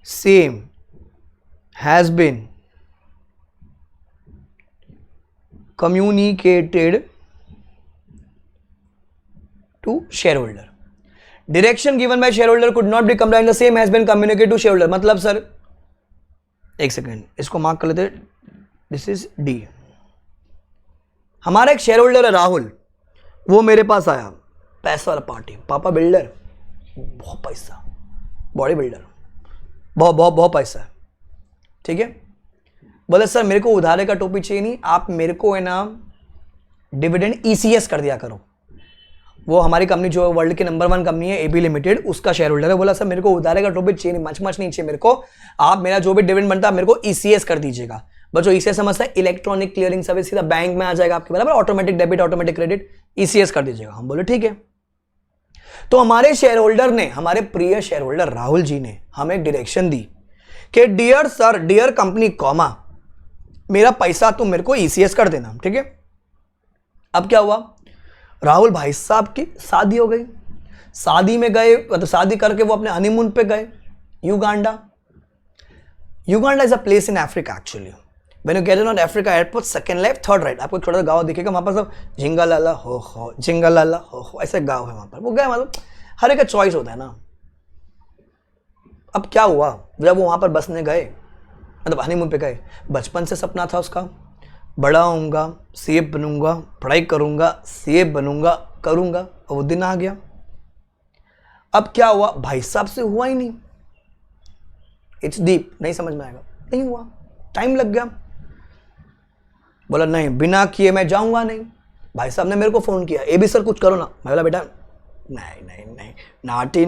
same has been communicated to shareholder. Direction given by shareholder could not be complied, the same has been communicated to shareholder. मतलब sir एक second, इसको mark कर लेते. This is D. हमारा एक share holder है राहुल, वो मेरे पास आया, पैसा वाला पार्टी, पापा बिल्डर, बहुत पैसा, बॉडी बिल्डर, बहुत पैसा है. ठीक है. बोले सर मेरे को उधारे का टोपी चाहिए नहीं, आप मेरे को है ना डिविडेंड ईसीएस कर दिया करो. वो हमारी कंपनी जो वर्ल्ड की नंबर 1 कंपनी है एबी लिमिटेड, उसका शेयर होल्डर है. बोला सर मेरे को उधारे का टोपी चाहिए नहीं, मच नहीं चाहिए मेरे को, आप मेरा जो भी डिविडेंड बनता है मेरे को ईसीएस कर दीजिएगा. बच्चों ईसीएस समझता है इलेक्ट्रॉनिक क्लियरिंग सर्विस, सीधा बैंक में आ जाएगा आपके, बराबर, automatic debit automatic credit, ECS कर दीजिएगा. हम बोले ठीक है. तो हमारे शेयर होल्डर ने, हमारे प्रिय शेयर होल्डर राहुल जी ने हमें एक डायरेक्शन दी कि dear sir, dear company comma, मेरा पैसा तुम मेरे को ईसीएस कर देना. ठीक है. अब क्या हुआ, राहुल भाई साहब की शादी हो गई, शादी में गए, मतलब शादी करके वो अपने हनीमून पे गए Uganda. Uganda is a place in Africa actually. When you get on Africa airport, second left third right, आपको छोटा सा गांव दिखेगा, वहां पर सब झिंगालाला हो, झिंगालाला हो, ऐसे गांव है वहां पर. वो गए, मतलब हर एक का चॉइस होता है ना. अब क्या हुआ, जब वो वहां पर बसने गए, मतलब हनीमून पे गए, बचपन से सपना था उसका, बड़ा होऊंगा, सीए बनूंगा, पढ़ाई करूंगा, सीए बनूंगा, करूंगा, और वो दिन आ गया. अब क्या हुआ, भाई साहब से हुआ ही नहीं. इट्स डीप, नहीं समझ में आएगा, नहीं हुआ, टाइम लग गया. बोला नहीं, बिना किए मैं जाऊंगा नहीं. भाई साहब ने मेरे को फोन किया, ए बी सर कुछ करो ना. मैं बोला बेटा नहीं, नाटी,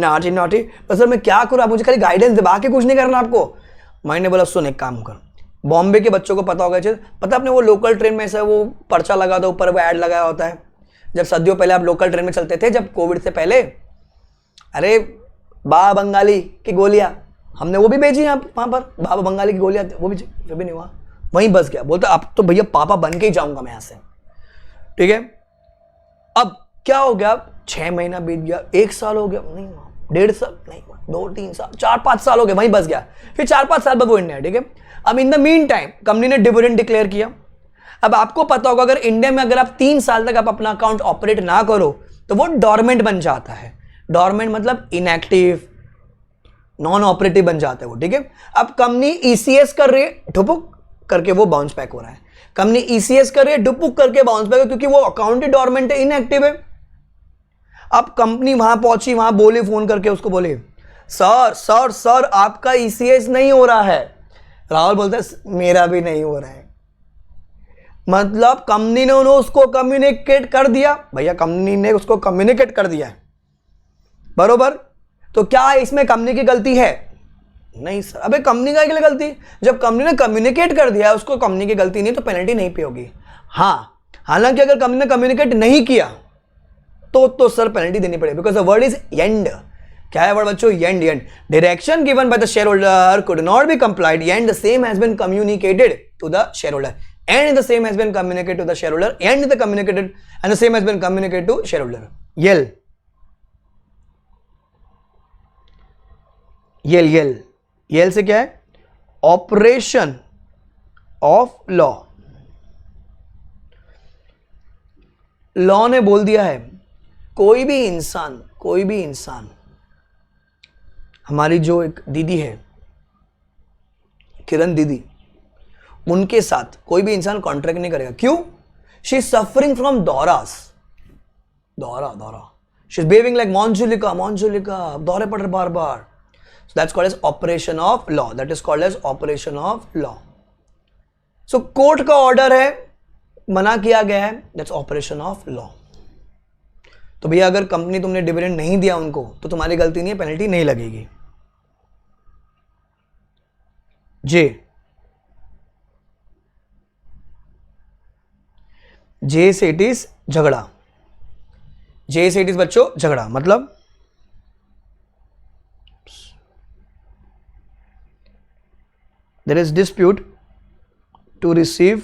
पर सर मैं क्या करूं, आप मुझे खाली गाइडेंस दे, बाकी कुछ नहीं करना आपको. मैंने बोला सुन एक काम कर, बॉम्बे के बच्चों को पता होगा चीज, पता अपने वो लोकल ट्रेन में से वो पर्चा लगा दो, ऊपर वो ऐड लगाया होता है. जब सदियों पहले आप लोकल ट्रेन में चलते थे, जब कोविड से पहले, अरे बाबा बंगाली की गोलियां, हमने वो भी भेजी यहाँ वहां पर, बाबा बंगाली की गोलियां, वो भी फिर भी नहीं हुआ, वहीं बस गया. बोलता अब तो भैया पापा बन के ही जाऊंगा मैं यहां से. ठीक है. अब क्या हो गया, 6 महीना बीत गया, 1 साल हो गया, नहीं हुआ. 1.5 नहीं 2-3 साल 4-5 साल हो गए, वहीं बस गया, फिर 4-5 साल बाद वो इंडिया है, ठीक है। अब in the mean time company ने डिविडेंड डिक्लेयर किया। अब आपको पता होगा अगर इंडिया में अगर आप 3 साल तक आप अपना अकाउंट ऑपरेट ना करो तो वो डॉर्मेंट बन जाता है। डॉर्मेंट मतलब इनएक्टिव, नॉन ऑपरेटिव बन जाता है वो, ठीक है। अब कंपनी ईसीएस कर रही है, ठुपुक करके वो बाउंस बैक हो रहा है। कंपनी ईसीएस कर रही है, डुपुक करके बाउंस बैक, क्योंकि वो अकाउंट ही डॉर्मेंट है, इनएक्टिव है। अब कंपनी वहां पहुंची, वहां बोले, फोन करके उसको बोले सर सर सर आपका ईसीएस नहीं हो रहा है। राहुल बोलता है मेरा भी नहीं हो रहा है। मतलब कंपनी ने उसको कम्युनिकेट कर दिया, भैया कंपनी ने उसको कम्युनिकेट कर दिया है, बरोबर। तो क्या इसमें कंपनी की गलती है? नहीं सर। अबे कंपनी का क्या गलती? जब कंपनी ने कम्युनिकेट कर दिया उसको कंपनी की गलती नहीं, तो पेनल्टी नहीं पे होगी। हाँ, हालांकि अगर कंपनी ने कम्युनिकेट नहीं किया तो सर पेनल्टी देनी पड़ेगी, because the word is and. क्या है वर्ड बच्चों? And. And direction given by the share holder could not be complied and the same has been communicated to the shareholder and the same has been communicated to the shareholder and the same has been communicated to shareholder. YEL से क्या है? Operation of law. Law ने बोल दिया है कोई भी इंसान, हमारी जो एक दीदी है किरण दीदी, उनके साथ कोई भी इंसान कॉन्ट्रैक्ट नहीं करेगा। क्यों? शी इज सफरिंग फ्रॉम दौरा। She is behaving like Manjulika, दौरे पड़ रहे बार बार। So that's called as operation of law. That is called as operation of law. So court का ऑर्डर है, मना किया गया है, दैट्स ऑपरेशन ऑफ लॉ। तो भैया अगर कंपनी तुमने डिविडेंड नहीं दिया उनको तो तुम्हारी गलती नहीं है, पेनल्टी नहीं लगेगी। जे से इट इज झगड़ा। जे से इट इज बच्चों झगड़ा, मतलब there is dispute to receive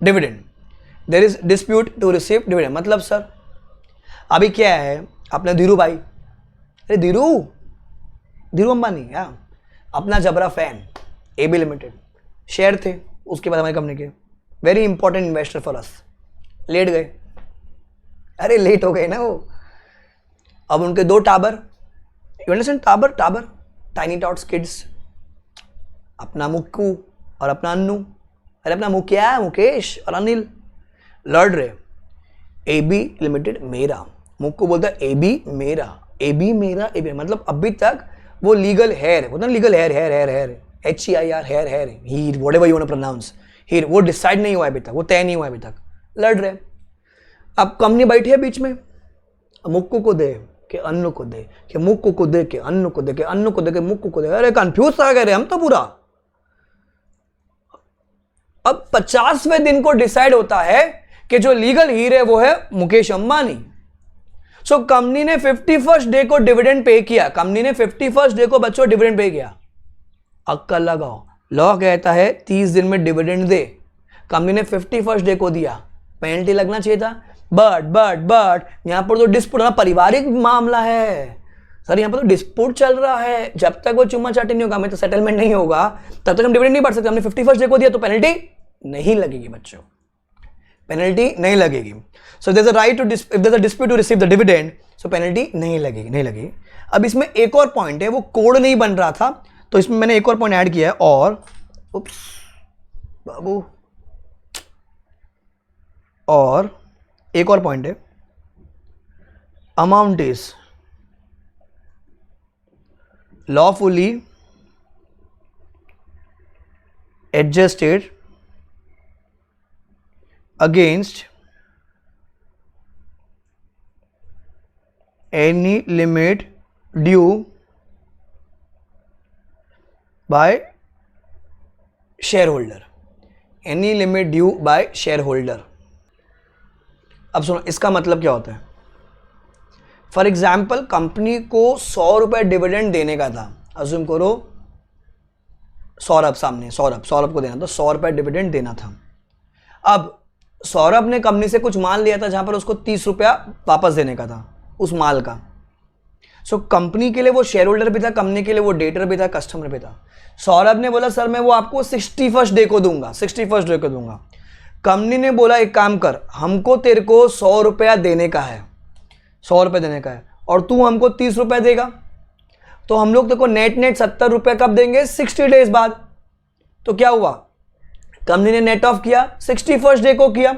dividend. There is dispute to receive dividend मतलब सर अभी क्या है, अपने धीरू भाई, अरे धीरू अंबानी या अपना जबरा फैन एबी लिमिटेड शेयर थे उसके बाद हमारी कंपनी के, very important investor for us, late गए। अरे लेट हो गए ना वो। अब उनके 2 टाबर, यू अंडरस्टैंड, टाबर टाइनी टॉट्स किड्स, अपना मुक्कू और अपना अन्नू, अरे अपना मुखिया मुकेश और अनिल लड़ रहे। एबी लिमिटेड मेरा, मुक्कू बोलता है एबी मेरा, मतलब अभी तक वो लीगल हेयर, बोलता ना legal heir HEIR heir heir whatever you want to pronounce heir, वो डिसाइड नहीं हुआ अभी तक, वो तय नहीं हुआ अभी तक, लड़ रहे। अब कंपनी बैठी है बीच में, मुक्कू को दे कि अन्नू को दे, कि मुक्कू को दे कि अन्नू को दे, कि अन्नू को दे कि मुक्कू को दे। अरे कंफ्यूज आ गए हम तो पूरा। अब 50वें दिन को डिसाइड होता है कि जो लीगल हीर है वो है मुकेश अंबानी। सो कंपनी ने 51st डे को डिविडेंड पे किया, कंपनी ने 51st डे को बच्चों डिविडेंड पे किया। अक्कल लगाओ, लॉ कहता है 30 दिन में डिविडेंड दे, कंपनी ने 51st डे को दिया, पेनल्टी लगना चाहिए था। बट यहां पर तो डिस्प्यूट, पारिवारिक मामला है सर, यहां पर तो डिस्प्यूट चल रहा है। जब तक वो चुम्मा चाटी नहीं होगा, हमें तो सेटलमेंट नहीं होगा, तब तक हम डिविडेंड नहीं बढ़ सकते। हमने 51st डे को दिया तो पेनल्टी नहीं लगेगी बच्चों, पेनल्टी नहीं लगेगी। So there is a right to, if there is a dispute to receive the dividend, so penalty नहीं लगेगी। अब इसमें एक और पॉइंट है, वो कोड नहीं बन रहा था तो इसमें मैंने एक और पॉइंट ऐड किया है, और उप्स बाबू, और एक और पॉइंट है, amount is lawfully adjusted against any limit due by share holder, any limit due by share holder. अब सुनो इसका मतलब क्या होता है। फॉर एग्जाम्पल कंपनी को 100 रुपये डिविडेंड देने का था, अज्यूम करो सौरभ को देना था, 100 रुपये डिविडेंड देना था। अब सौरभ ने कंपनी से कुछ माल लिया था जहां पर उसको 30 रुपया वापस देने का था उस माल का। सो कंपनी के लिए वो शेयर होल्डर भी था, कंपनी के लिए वो डेटर भी था, कस्टमर भी था। सौरभ ने बोला सर मैं वो आपको 61st डे को दूंगा, 61st डे को दूंगा। कंपनी ने बोला एक काम कर, हमको तेरे को 100 रुपया देने का है, 100 रुपये देने का है, और तू हमको 30 रुपये देगा, तो हम लोग तेरे को नेट 70 रुपये कब देंगे? 60 डेज बाद। तो क्या हुआ, कंपनी ने नेट ऑफ किया, 61st डे को किया।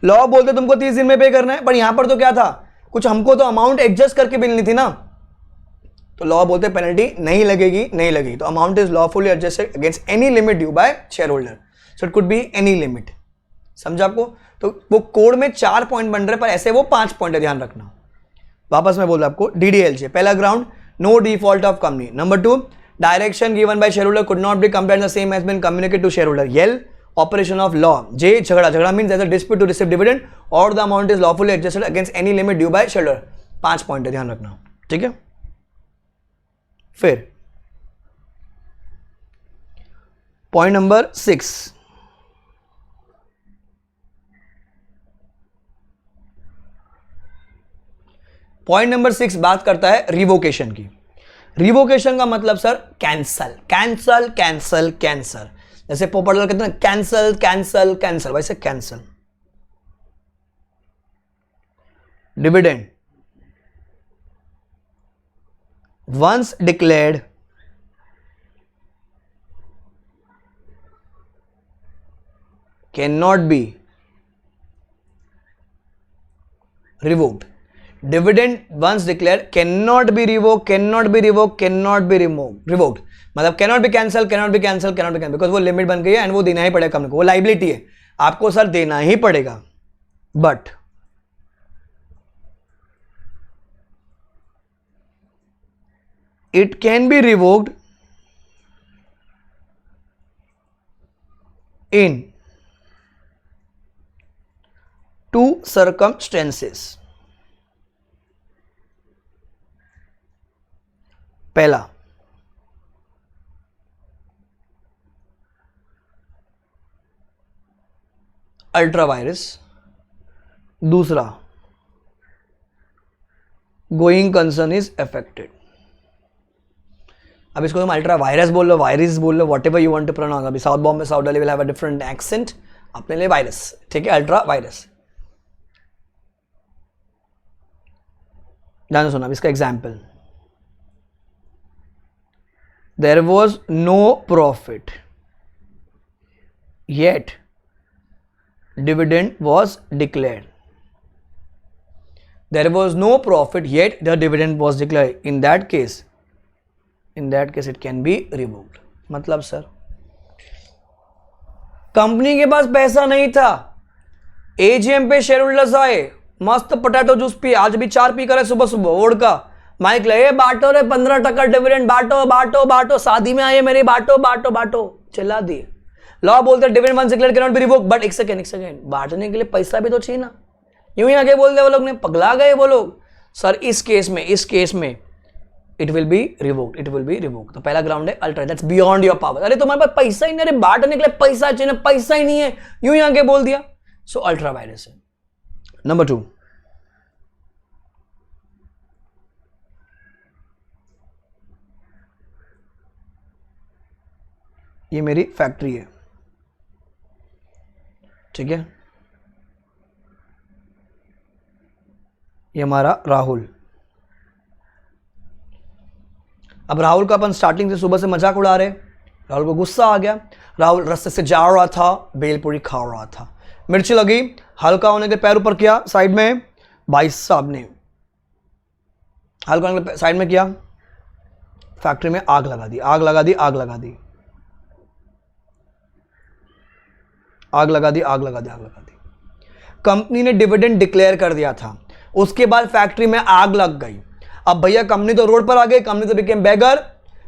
लॉ बोलते तुमको 30 दिन में पे करना है, पर यहां पर तो क्या था, कुछ हमको तो अमाउंट एडजस्ट करके मिलनी थी ना, तो लॉ बोलते पेनल्टी नहीं लगेगी, नहीं लगेगी। तो amount is lawfully adjusted against any limit due by share holder, so it could be any limit. समझा आपको? तो वो कोड में 4 पॉइंट बन रहे, पर ऐसे वो 5 पॉइंट है, ध्यान रखना। वापस मैं बोल रहा आपको, DDLJ पहला ground, no default of company. Number 2, direction given by share holder could not be complaint the same has been communicated to share holder. L, operation of law. J, झगड़ा means as a dispute to receive dividend और the amount is lawfully adjusted against any limit due by share holder. 5 point है, ध्यान रखना, ठीक है। फिर point number 6, point number 6 बात करता है रिवोकेशन की। रिवोकेशन का मतलब sir cancel, cancel, cancel, cancel. जैसे पोपट कहते हैं कैंसल, कैंसल, कैंसल, वैसे cancel. Dividend once declared can not be revoked. Dividend once declare can not be revoke, can not be revoke, can not be revoked. मतलब can not be cancel, can not be cancel, can not be cancel, because वो limit बन गई है and वो देना ही पड़ेगा company को, वो लाइबिलिटी है, आपको सर देना ही पड़ेगा। But it can be revoked in 2 circumstances। पहला, अल्ट्रा वायरस। दूसरा, गोइंग कंसर्न इज अफेक्टेड। अब इसको तुम अल्ट्रा वायरस बोल लो, वायरस बोल लो, whatever you want to pronounce. अभी south Bombay, south Delhi will have a different accent, अपने लिए वायरस, ठीक है, अल्ट्रा वायरस। ध्यान से सुना इसका example. There was no profit, yet dividend was declared. There was no profit, yet the dividend was declared. In that case it can be revoked. मतलब sir company के पास पैसा नहीं था, AGM पे शेयर होल्डर्स आए, मस्त पोटैटो जूस पी, आज भी 4 पी करे सुबह सुबह, वोडका, माइक लगे बांटो रे 15% डिविडेंड, बांटो बांटो बांटो, शादी में आए मेरी, बांटो बांटो बांटो, चिल्ला दिए। लॉ बोलते dividend once declared can not be revoked, but एक सेकंड, बांटने के लिए पैसा भी तो चाहिए ना, यूं ही आगे बोल दिया वो लोग ने, पगला गए वो लोग। सर इस केस में it will be revoked, it will be revoked. तो पहला ग्राउंड है ultra, that's beyond your power. अरे तुम्हारे पास पैसा ही नहीं, अरे बांटने के लिए पैसा चाहिए, पैसा ही नहीं है, यूं ही आगे बोल दिया, सो अल्ट्रा वायरस है। नंबर 2, ये मेरी फैक्ट्री है, ठीक है, ये हमारा राहुल। अब राहुल का अपन स्टार्टिंग से सुबह से मजाक उड़ा रहे, राहुल को गुस्सा आ गया, राहुल रास्ते से जा रहा था, बेलपूरी खा रहा था, मिर्ची लगी, हल्का होने के पैर ऊपर किया साइड में, भाई साहब ने हल्का होने के साइड में किया, फैक्ट्री में आग लगा दी, आग लगा दी, आग लगा दी, आग लगा दी, आग लगा दी, आग लगा दी। कंपनी ने डिविडेंड डिक्लेयर कर दिया था, उसके बाद फैक्ट्री में आग लग गई। अब भैया कंपनी तो रोड पर आ गई, कंपनी तो बिकेम बेगर,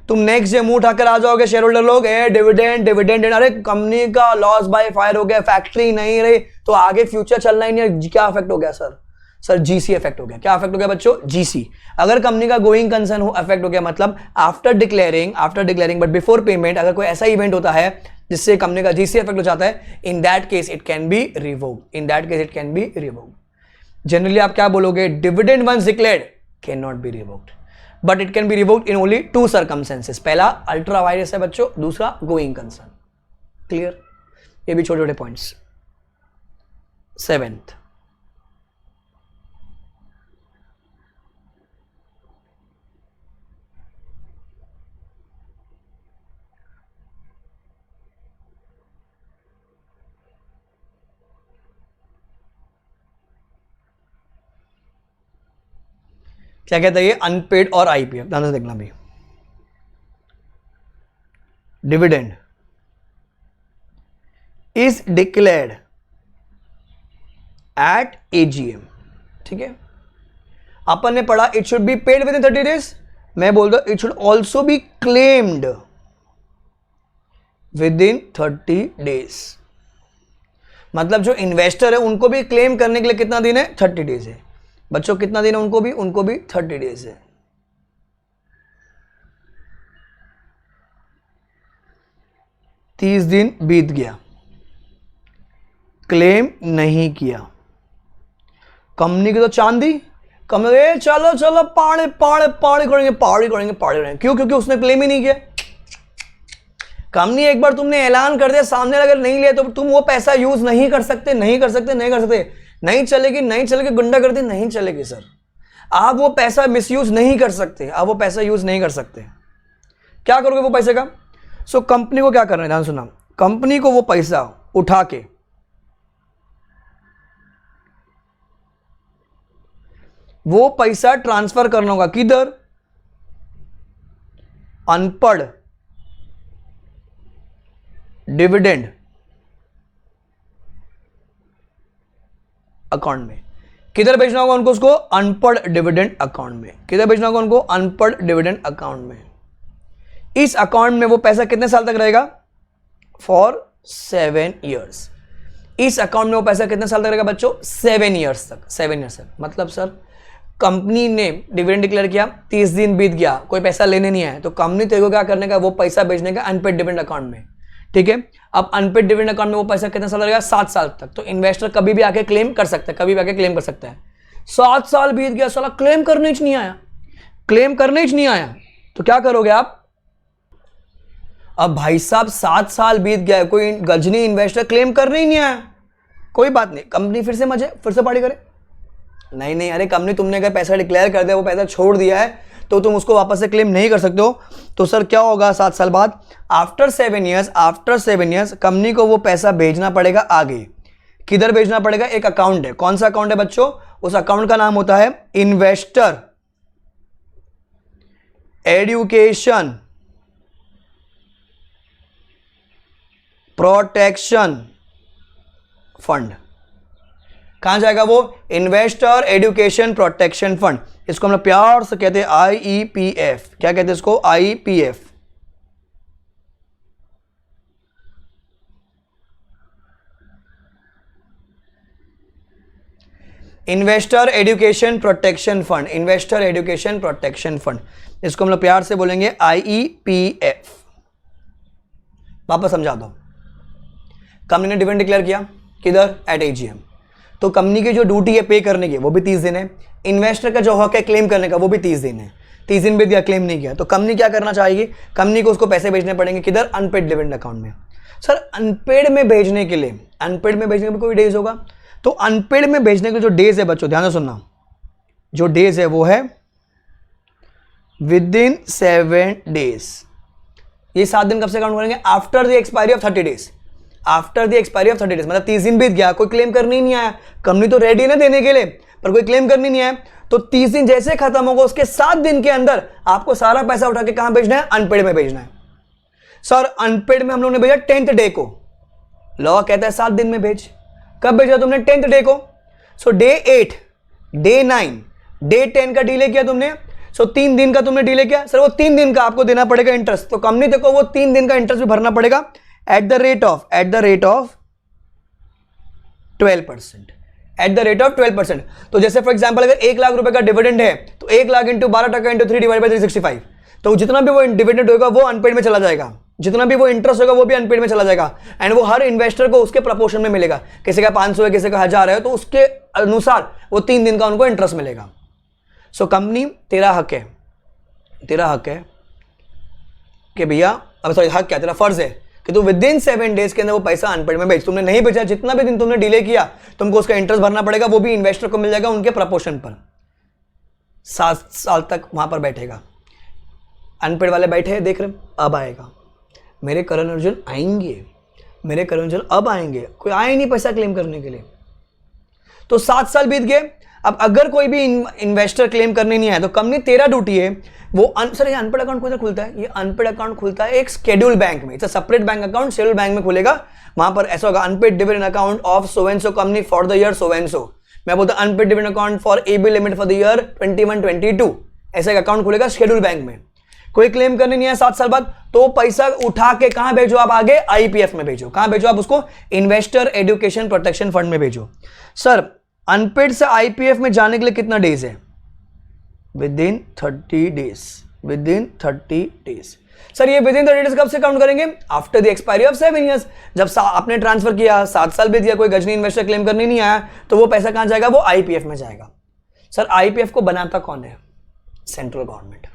तुम नेक्स्ट डे मुंह उठाकर आ जाओगे शेयर होल्डर लोग, ए डिविडेंड डिविडेंड, अरे कंपनी का लॉस बाय फायर हो गया, फैक्ट्री नहीं रही, तो आगे फ्यूचर चलना ही नहीं। क्या इफेक्ट हो गया सर जीसी इफेक्ट हो गया। क्या इफेक्ट हो गया बच्चों? जीसी। अगर कंपनी का गोइंग कंसर्न इफेक्ट हो गया, मतलब after declaring but before payment, अगर कोई ऐसा इवेंट होता है जिससे कंपनी का जीसी इफेक्ट हो जाता है, in that case it can be revoked, in that case it can be revoked. Generally आप क्या बोलोगे, dividend once declared can not be revoked, but it can be revoked in only 2 circumstances. पहला ultra vires है बच्चों, दूसरा going concern. Clear? ये भी छोटे छोटे पॉइंट्स। 7th, क्या कहता है ये, अनपेड और आईपीएफ। ध्यान से देखना भी, dividend is declared at AGM. ठीक है, अपन ने पढ़ा it should be paid within 30 days, मैं बोल दो it should also be claimed within 30 days. मतलब जो इन्वेस्टर है उनको भी क्लेम करने के लिए कितना दिन है, 30 डेज है। बच्चों कितना दिन है उनको भी 30 डेज है। तीस दिन बीत गया, क्लेम नहीं किया, कंपनी की तो चांदी, कंपनी चलो चलो पाड़े पाड़े पाड़े करेंगे, पाड़ी करेंगे, पाड़ी करेंगे। क्यों? क्योंकि उसने क्लेम ही नहीं किया। कंपनी एक बार तुमने ऐलान कर दिया, सामने अगर नहीं लिया तो तुम वो पैसा यूज नहीं कर सकते, नहीं कर सकते, नहीं कर सकते, नहीं चलेगी, नहीं चलेगी, गुंडागर्दी नहीं चलेगी सर। आप वो पैसा मिसयूज नहीं कर सकते, आप वो पैसा यूज नहीं कर सकते। क्या करोगे वो पैसे का? सो कंपनी को क्या करना है, ध्यान सुना, कंपनी को वो पैसा उठा के वो पैसा ट्रांसफर करना होगा किधर, अनपढ़ डिविडेंड अकाउंट में। किधर भेजना होगा उनको, उसको अनपढ़ डिविडेंड अकाउंट में। किधर भेजना होगा उनको, अनपढ़ डिविडेंड अकाउंट में। इस अकाउंट में वो पैसा कितने साल तक रहेगा, फॉर 7 ईयर्स। इस अकाउंट में वो पैसा कितने साल तक रहेगा बच्चों, 7 ईयर्स तक। 7 ईयर्स तक मतलब सर कंपनी ने डिविडेंड डिक्लेयर किया, 30 दिन बीत गया, कोई पैसा लेने नहीं आया, तो कंपनी तेरे को क्या करने का, वो पैसा भेजने का अनपेड डिविडेंड अकाउंट में। ठीक है, अब अनपेड डिविडेंड अकाउंट में वो पैसा कितने साल रहेगा, 7 साल तक। तो इन्वेस्टर कभी भी आके क्लेम कर सकता है, कभी भी आके क्लेम कर सकता है। 7 साल बीत गया, साला क्लेम करने ही नहीं आया, क्लेम करने ही नहीं आया, तो क्या करोगे आप? अब भाई साहब 7 साल बीत गया, कोई गजनी इन्वेस्टर क्लेम करने ही नहीं आया, कोई बात नहीं, कंपनी फिर से मजे, फिर से पार्टी करे। नहीं नहीं, अरे कंपनी तुमने अगर पैसा डिक्लेयर कर दिया, वो पैसा छोड़ दिया है, तो तुम उसको वापस से क्लेम नहीं कर सकते हो। तो सर क्या होगा 7 साल बाद, आफ्टर 7 ईयर्स कंपनी को वो पैसा भेजना पड़ेगा आगे। किधर भेजना पड़ेगा, एक अकाउंट है, कौन सा अकाउंट है बच्चों, उस अकाउंट का नाम होता है इन्वेस्टर एडुकेशन प्रोटेक्शन फंड। कहां जाएगा वो, इन्वेस्टर एडुकेशन प्रोटेक्शन फंड। इसको हम लोग प्यार से कहते हैं IEPF। क्या कहते हैं इसको, IEPF। Investor education protection fund, investor education protection fund, इसको हम लोग प्यार से बोलेंगे IEPF। वापस समझा दो, कंपनी ने डिविडेंड डिक्लेयर किया, किधर, एट AGM। तो कंपनी की जो ड्यूटी है पे करने की, वो भी 30 दिन है। इन्वेस्टर का जो हक है क्लेम करने का, वो भी 30 दिन है। 30 दिन भी दिया, क्लेम नहीं किया, तो कंपनी क्या करना चाहेगी, कंपनी को उसको पैसे भेजने पड़ेंगे, किधर, अनपेड डिविडेंड अकाउंट में। सर अनपेड में भेजने के लिए, अनपेड में भेजने का कोई डेज होगा, तो अनपेड में भेजने के जो डेज है बच्चों, ध्यान से सुनना, जो डेज है वो है विद इन 7 डेज। ये 7 दिन कब से काउंट करेंगे, after the expiry of 30 days. After the expiry of 30 days मतलब 30 दिन बीत गया, कोई क्लेम करने ही नहीं आया, कंपनी तो रेडी ना देने के लिए, पर कोई क्लेम करने नहीं आया, तो 30 दिन जैसे खत्म होगा उसके 7 दिन के अंदर आपको सारा पैसा उठा के कहां भेजना है, अनपेड में भेजना है। सर अनपेड में हम लोग ने भेजा 10th डे को, लॉ कहता है 7 दिन में भेज। कब भेजा तुमने, 10th डे को। सो डे 8, डे 9, डे 10 का डिले किया तुमने, सो 3 दिन का तुमने डिले किया। सर वो 3 दिन का आपको देना पड़ेगा इंटरेस्ट, तो कंपनी देखो वो 3 दिन का इंटरेस्ट भी भरना पड़ेगा eight the rate of 12%, eight the rate of 12%। तो जैसे फॉर एग्जांपल अगर 1 लाख रुपए का डिविडेंड है, तो 1 lakh into 12% into 3 divide by 365, तो जितना भी वो डिविडेंड होगा वो अनपेड में चला जाएगा। जितना भी वो इंटरेस्ट होगा वो भी अनपेड में चला जाएगा, एंड वो हर इन्वेस्टर को उसके प्रपोर्शन में मिलेगा। किसी का 500 है, किसी का 1000 है, तो उसके अनुसार वो 3 दिन का उनको इंटरेस्ट मिलेगा। सो कंपनी, तेरा हक है, तेरा हक है कि भैया, अब सॉरी हक क्या, तेरा फर्ज है कि तू विद इन 7 डेज के अंदर वो पैसा अनपेड में भेज। तुमने नहीं भेजा, जितना भी दिन तुमने डिले किया तुमको उसका इंटरेस्ट भरना पड़ेगा, वो भी इन्वेस्टर को मिल जाएगा उनके प्रपोर्शन पर। 7 साल तक वहां पर बैठेगा। अनपेड वाले बैठे हैं, देख रहे, अब आएगा। मेरे करण अर्जुन आएंगे, मेरे करण अर्जुन अब आएंगे, कोई आए नहीं पैसा क्लेम करने के लिए। तो 7 साल बीत गए। अब अगर कोई भी इन्वेस्टर क्लेम करने नहीं आया तो कंपनी, तेरा ड्यूटी है वो सर ये अनपेड अकाउंट किधर खुलता है? ये अनपेड अकाउंट खुलता है एक शेड्यूल बैंक में। It's a separate bank account, schedule bank में खुलेगा। वहां पर ऐसा होगा, unpaid dividend account of so and so company for the year so and so. मैं बोलता हूं unpaid dividend account for AB limit for the year 21-22, ऐसा एक अकाउंट खुलेगा शेड्यूल बैंक में। कोई क्लेम करने नहीं है 7 साल बाद, तो पैसा उठा के कहां भेजो आप? आगे आईपीएफ में भेजो। कहां भेजो आप उसको? इन्वेस्टर एजुकेशन प्रोटेक्शन फंड में भेजो। सर अनपेड से आईपीएफ में जाने के लिए कितना डेज है? With in 30 days, with in 30 days. Sir ये विद इन 30 डेज कब से काउंट करेंगे? After the expiry of 7 years. जब आपने ट्रांसफर किया, 7 साल बीत गया, कोई गजनी इन्वेस्टर क्लेम करने नहीं आया, तो वो पैसा कहां जाएगा? वो आईपीएफ में जाएगा। सर आईपीएफ को बनाता कौन है? सेंट्रल गवर्नमेंट,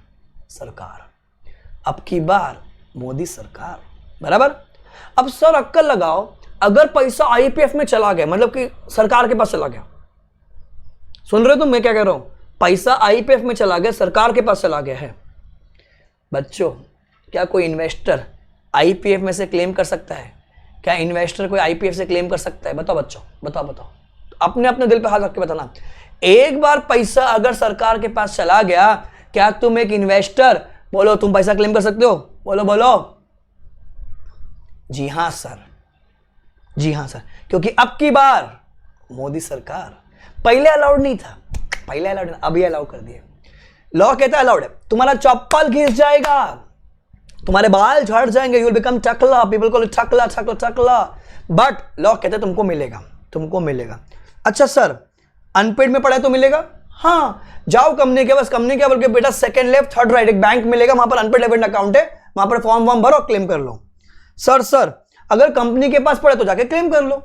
सरकार। अब की बार मोदी सरकार, बराबर। अब सर अक्कल लगाओ, अगर पैसा आईपीएफ में चला गया, मतलब कि सरकार के पास चला गया, सुन रहे हो तुम मैं क्या कह रहा हूं? पैसा आईपीएफ में चला गया, सरकार के पास चला गया है। बच्चों, क्या कोई इन्वेस्टर आईपीएफ में से क्लेम कर सकता है? क्या इन्वेस्टर कोई आईपीएफ से क्लेम कर सकता है? बताओ बच्चों, बताओ बताओ, अपने अपने दिल पे हाथ रख के बताना। एक बार पैसा अगर सरकार के पास चला गया, क्या तुम एक इन्वेस्टर, बोलो तुम पैसा क्लेम कर सकते हो? बोलो बोलो। जी हां सर, जी हां सर, क्योंकि अब की बार मोदी सरकार, पहले अलाउड नहीं था, पहले अलाउड, अभी अलाउ कर दिए। लॉ कहता है अलाउड है। तुम्हारा चप्पल घिस जाएगा, तुम्हारे बाल झड़ जाएंगे, यू विल बिकम टकला, पीपल कॉल इट टकला टकला टकला, बट लॉ कहता है तुमको मिलेगा, तुमको मिलेगा। अच्छा सर अनपेड में पड़ा है तो मिलेगा? हाँ, जाओ कंपनी के पास, कंपनी क्या बोल के बेटा सेकंड लेफ्ट थर्ड राइट एक बैंक मिलेगा, वहां पर अनपेड डिविडेंड अकाउंट है, वहां पर फॉर्म भरो, क्लेम कर लो। सर अगर कंपनी के पास पड़े तो जाके क्लेम कर लो।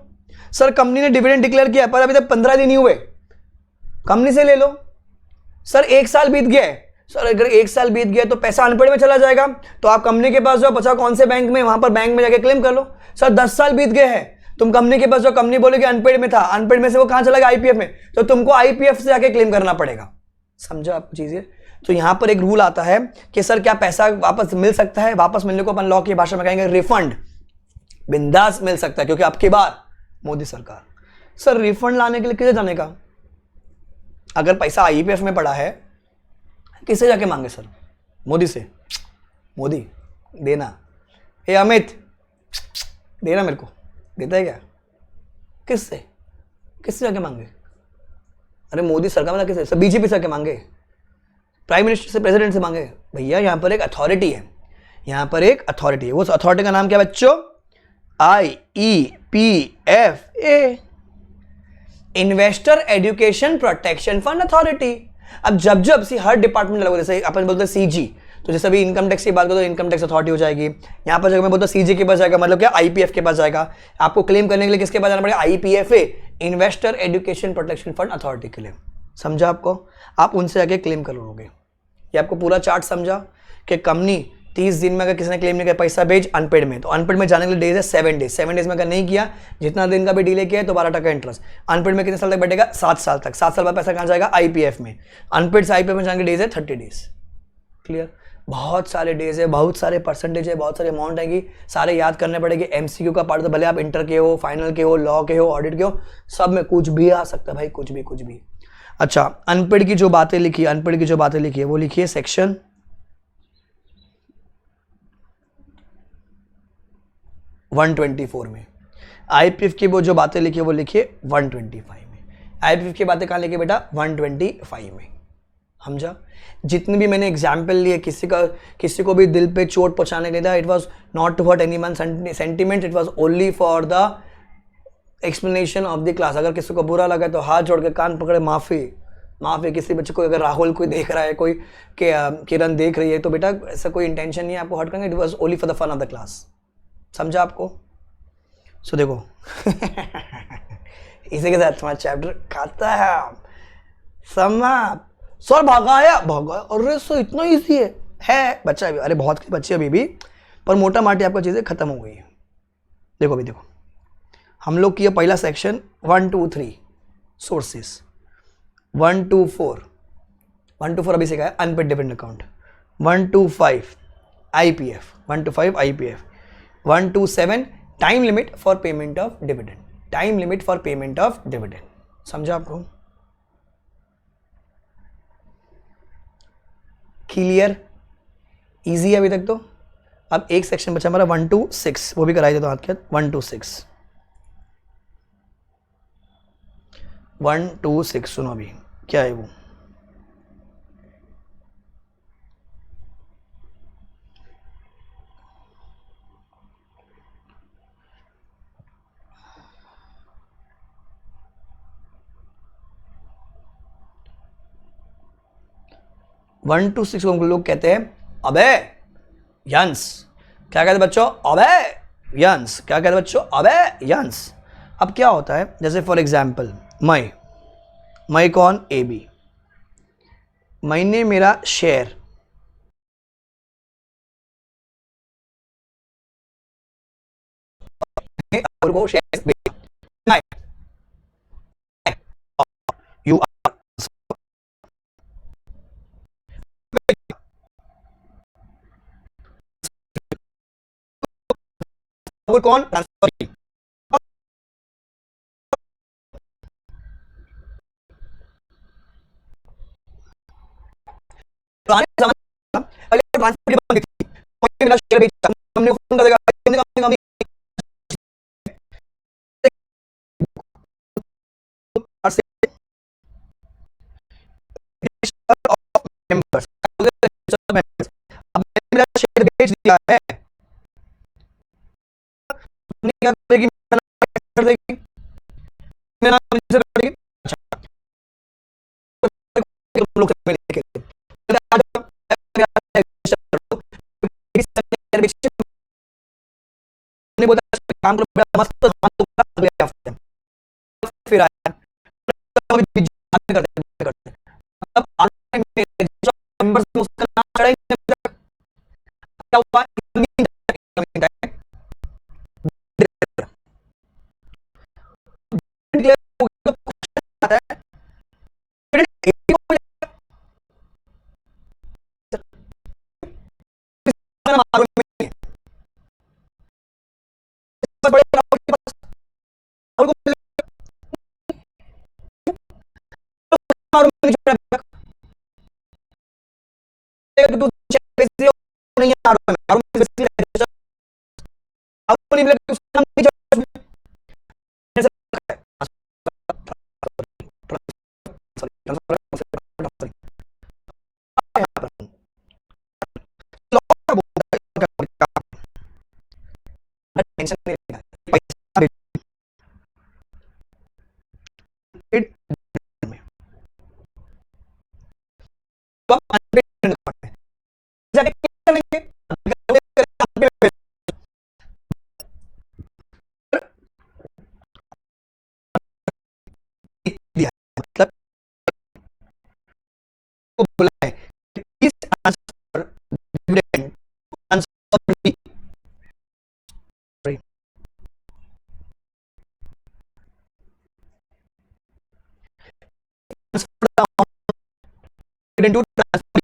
सर कंपनी ने डिविडेंड डिक्लेयर किया पर अभी तक 15 दिन ही हुए, कंपनी से ले लो। सर 1 साल बीत गया है, सर अगर 1 साल बीत गया तो पैसा अनपेड में चला जाएगा, तो आप कंपनी के पास जाओ, बचा कौन से बैंक में, वहां पर बैंक में जाके क्लेम कर लो। सर 10 साल बीत गए हैं, तुम कंपनी के पास जाओ, कंपनी बोलेगी अनपेड में था, अनपेड में से वो कहां चला गया? आईपीएफ में, तो तुमको आईपीएफ से जाके क्लेम करना पड़ेगा। समझो आप चीजें? तो यहां पर एक रूल आता है कि सर क्या पैसा वापस मिल सकता है? वापस मिलने को अपन लॉ की भाषा में कहेंगे रिफंड, बिंदास मिल सकता है, क्योंकि आपकी बार मोदी सरकार। सर रिफंड लाने के लिए किसे जाने का? अगर पैसा आईपीएफ में पड़ा है, किसे जाके मांगे? सर मोदी से। मोदी देना, ए अमित देना मेरे को, देता है क्या? किससे, किससे जाके मांगे? अरे मोदी सरकार में किससे? सब बीजेपी से जाके मांगे, प्राइम मिनिस्टर से, प्रेसिडेंट से मांगे? भैया यहां पर एक अथॉरिटी है, यहां पर एक अथॉरिटी है। वो अथॉरिटी का नाम क्या बच्चों? IEPFA, investor education protection fund authority. अब जब सी हर डिपार्टमेंट अलग, जैसे अपन बोलते हैं सीजी, तो जैसे अभी इनकम टैक्स की बात करो तो इनकम टैक्स अथॉरिटी हो जाएगी। यहां पर जगह मैं बोलता हूं सीजी के पास जाएगा, मतलब क्या? आईपीएफ के पास जाएगा। आपको क्लेम करने के लिए किसके पास जाना पड़ेगा? IPFA, investor education protection fund authority के लिए। समझा आपको? आप उनसे जाके क्लेम कर लोगे। ये आपको पूरा चार्ट समझा कि कंपनी 30 दिन में अगर किसी ने क्लेम नहीं किया, पैसा भेज अनपेड में, तो अनपेड में जाने के लिए डेज है 7 डेज। 7 डेज में अगर नहीं किया, जितना दिन का भी डिले किया है तो 12% इंटरेस्ट। अनपेड में कितने साल तक बैठेगा? 7 साल तक। 7 साल बाद पैसा कहां जाएगा? आईपीएफ में। अनपेड से आईपीएफ में जाने के डेज है 30 डेज। क्लियर? बहुत सारे डेज है, बहुत सारे परसेंटेज है, बहुत सारे अमाउंट आएगी, सारे याद करने पड़ेंगे। एमसीक्यू का पार्ट तो भले आप इंटर के हो, फाइनल के हो, लॉ के हो, ऑडिट के हो, सब में कुछ भी आ सकता है भाई, कुछ भी कुछ भी। अच्छा अनपेड की जो बातें लिखी, अनपेड की जो बातें लिखी है वो लिखिए सेक्शन 124 में। आईपीएफ की वो जो बातें लिखी है वो लिखिए 125 में। आईपीएफ की बातें कहाँ लिखी बेटा? 125 में। समझा? जितने भी मैंने एग्जाम्पल लिए, किसी को भी दिल पे चोट पहुंचाने के लिए, it was not to hurt any one sentiment, it was only for the explanation of the class. अगर किसी को बुरा लगा तो हाथ जोड़ के कान पकड़े, माफी माँ फिर किसी बच्चे को, अगर राहुल कोई देख रहा है, कोई किरण देख रही है, तो बेटा ऐसा कोई इंटेंशन नहीं है आपको हर्ट करना, it was only for the fun of the class. समझा आपको? सो देखो इसी के साथ तुम्हारा चैप्टर खाता है समाप्त। सर भगाया भगाया, अरे सर इतना ईजी है बच्चा अभी, अरे बहुत बच्चे अभी भी, पर मोटा माटी आपका चीज़ें खत्म हो गई है। देखो अभी देखो, हम लोग किया पहला सेक्शन 1 2 3 सोर्सेस, 1 2 4 1 2 4 अभी सीखा है unpaid dividend account, 1 2 5 IPF, 1 2 5 IPF, 1 2 7 time limit for payment of dividend, time limit for payment of dividend. समझा आपको? क्लियर? इजी है अभी तक तो। अब एक सेक्शन बचा हमारा 1 2 6, वो भी कराई देता हूँ आपके 1 2 6 1 2 6। सुनो अभी क्या है वो, वन टू सिक्स को लोग कहते हैं अबे यंस। क्या कहते हैं बच्चों? अबे यंस। क्या कहते हैं बच्चों? अबे यंस। अब क्या होता है, जैसे फॉर एग्जाम्पल मई कौन? A B. मैंने मेरा शेयर को शेयर यू कौन? ट्रांसफर। पुराने जमाने में पहले ट्रांसफर बंद थी, मेरा शेयर बेचा, हमने फोन कर देगा मेंबर्स। अब मैंने मेरा शेयर बेच दिया है, क्या करेगी? कर देगी मेरा नाम से कर देगी। अच्छा तुम लोग लेके ने बोला काम करो बड़ा मस्त अगले हफ्ते फिर आया करते अब मेंबर्स में उसका नाम चढ़ा ही नहीं। क्या हुआ? टेंशन नहीं लेना, पैसा में तो आप जाके करेंगे दिया, मतलब को बोला है please transfer dividend transfer dividend to transfer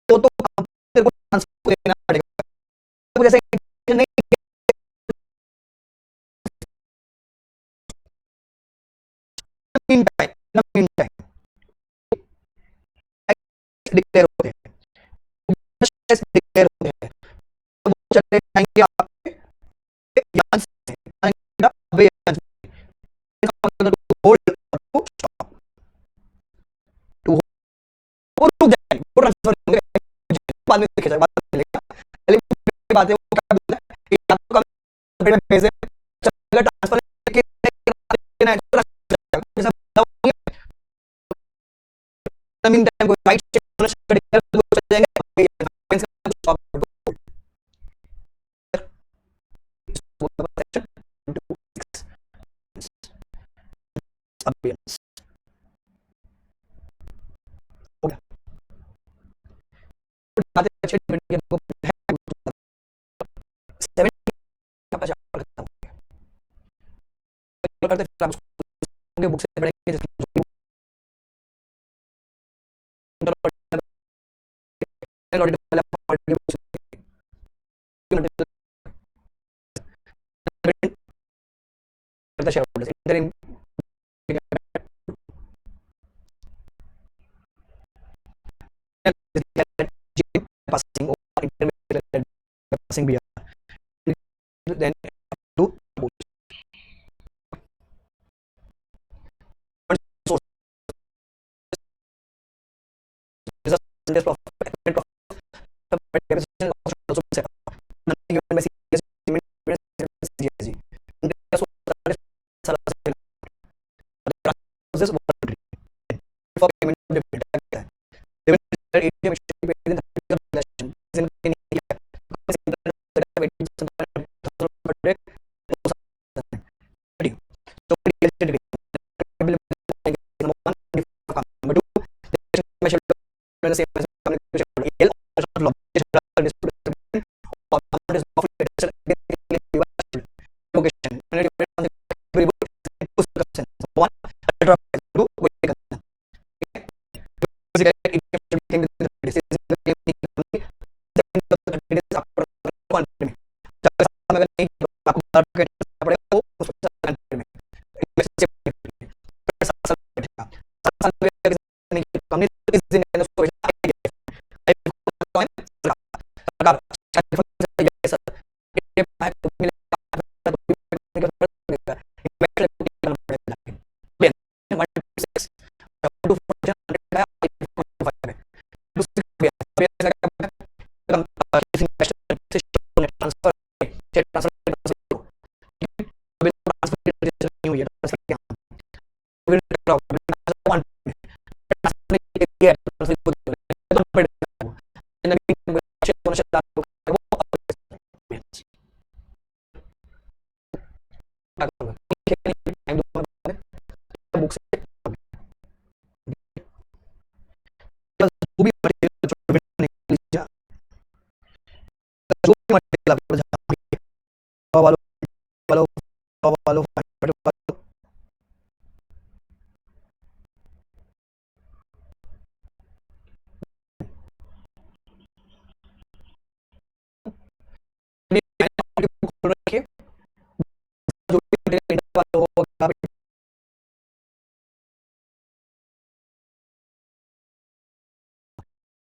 तो तेरे को ट्रांसफर देना पड़ेगा। जैसे नहीं मीन टाइम डिक्लेयर होते हैं, डिक्लेयर होते हैं, तो वो चले जाएंगे आपके यहां से होल्ड टू स्टॉप टू रुक जाएंगे, वो ट्रांसफर होंगे बाद में देखेगा, बाद में चलेगा। पहले बात है वो क्या बोलता है कि आपको कम पैसे चलेगा ट्रांसफर राइट चेक होना चल जाएंगे बुक से पढ़ेंगे passing or intermediate passing भी then to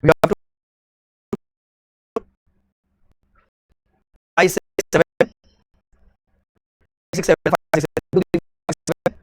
we have to 5 6 7 6 7 5 6 7 2 3 5 7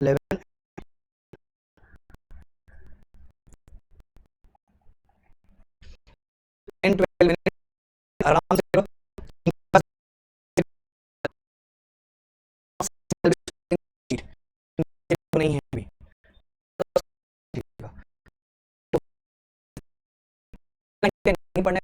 11 10 12 minute आराम से करो नहीं है अभी नहीं पढ़ने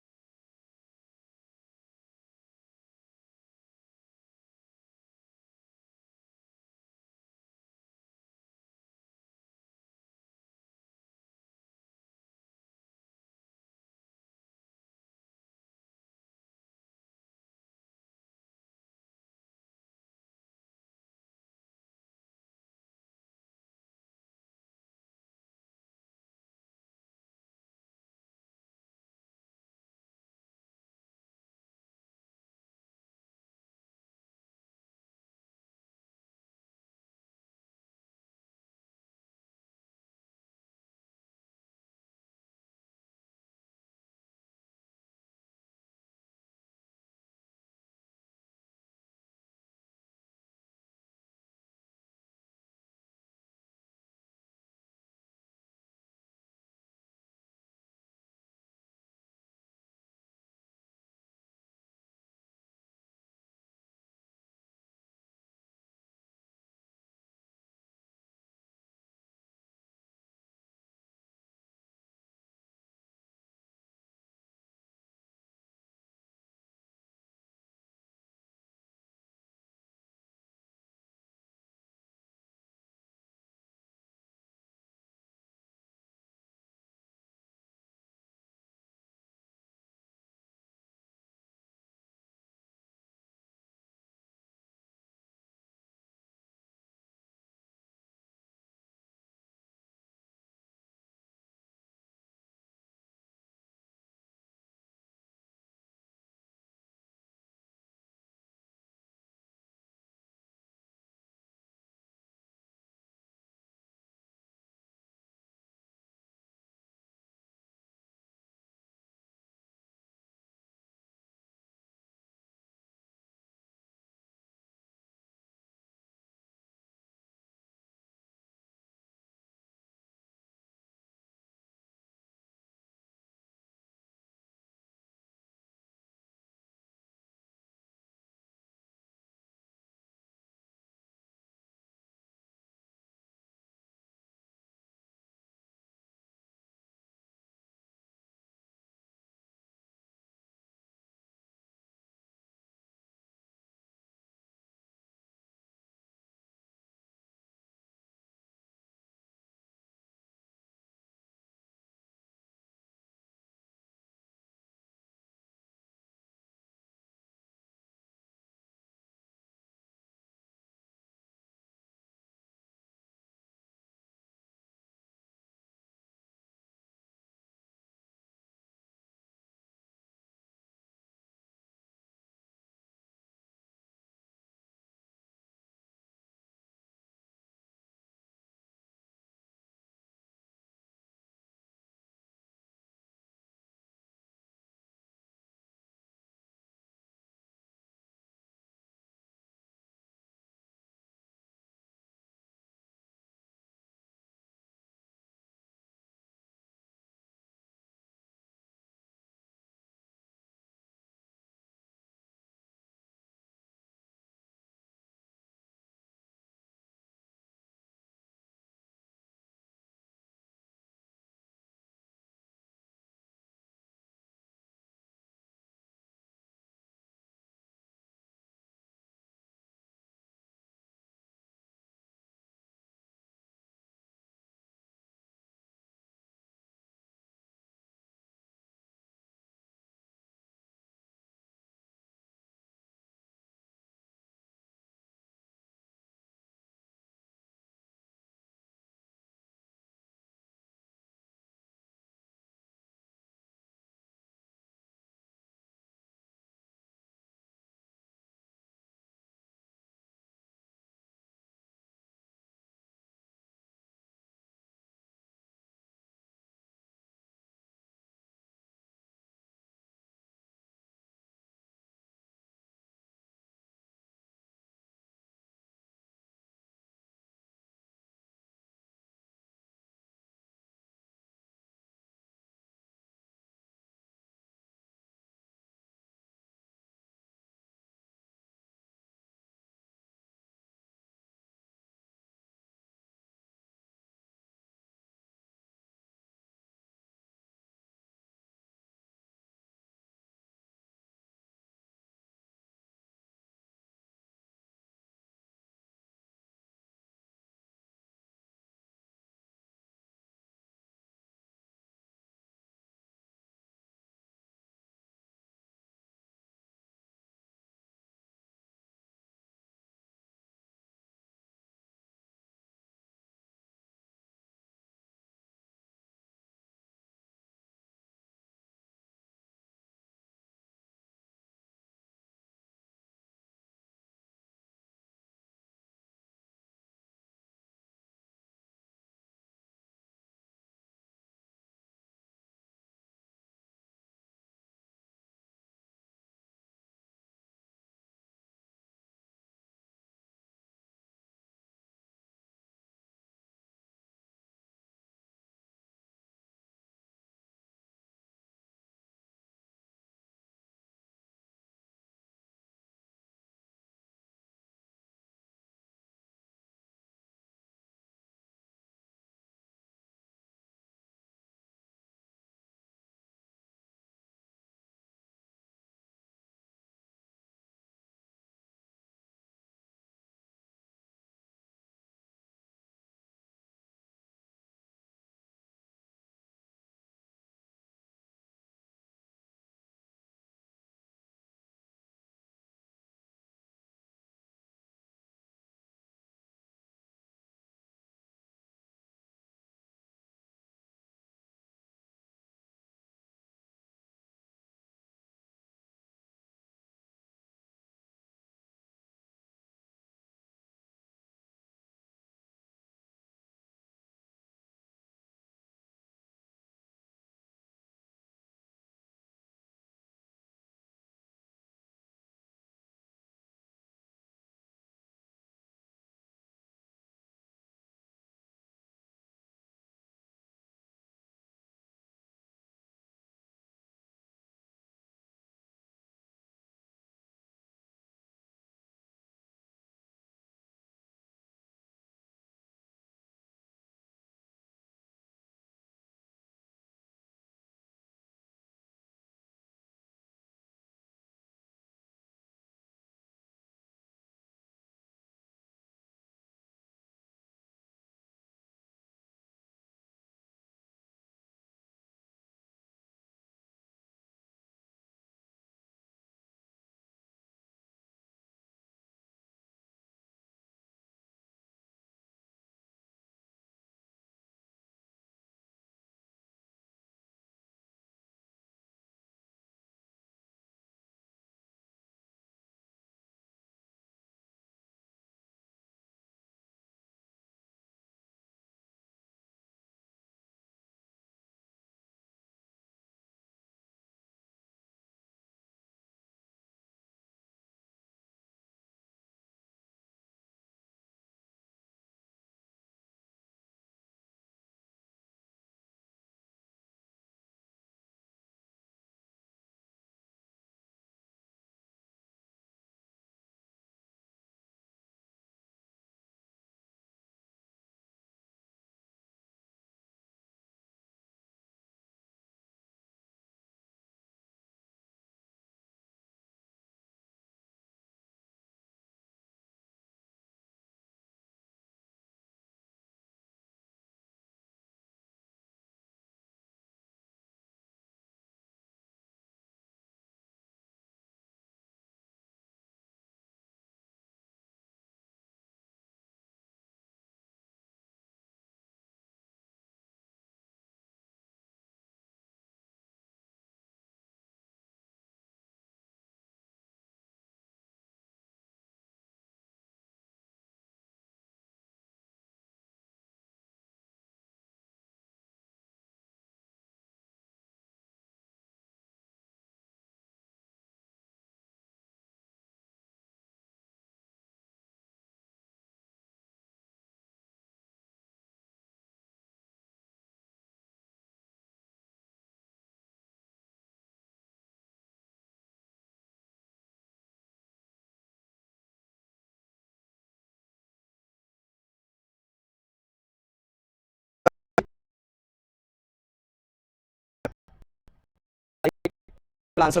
आंसर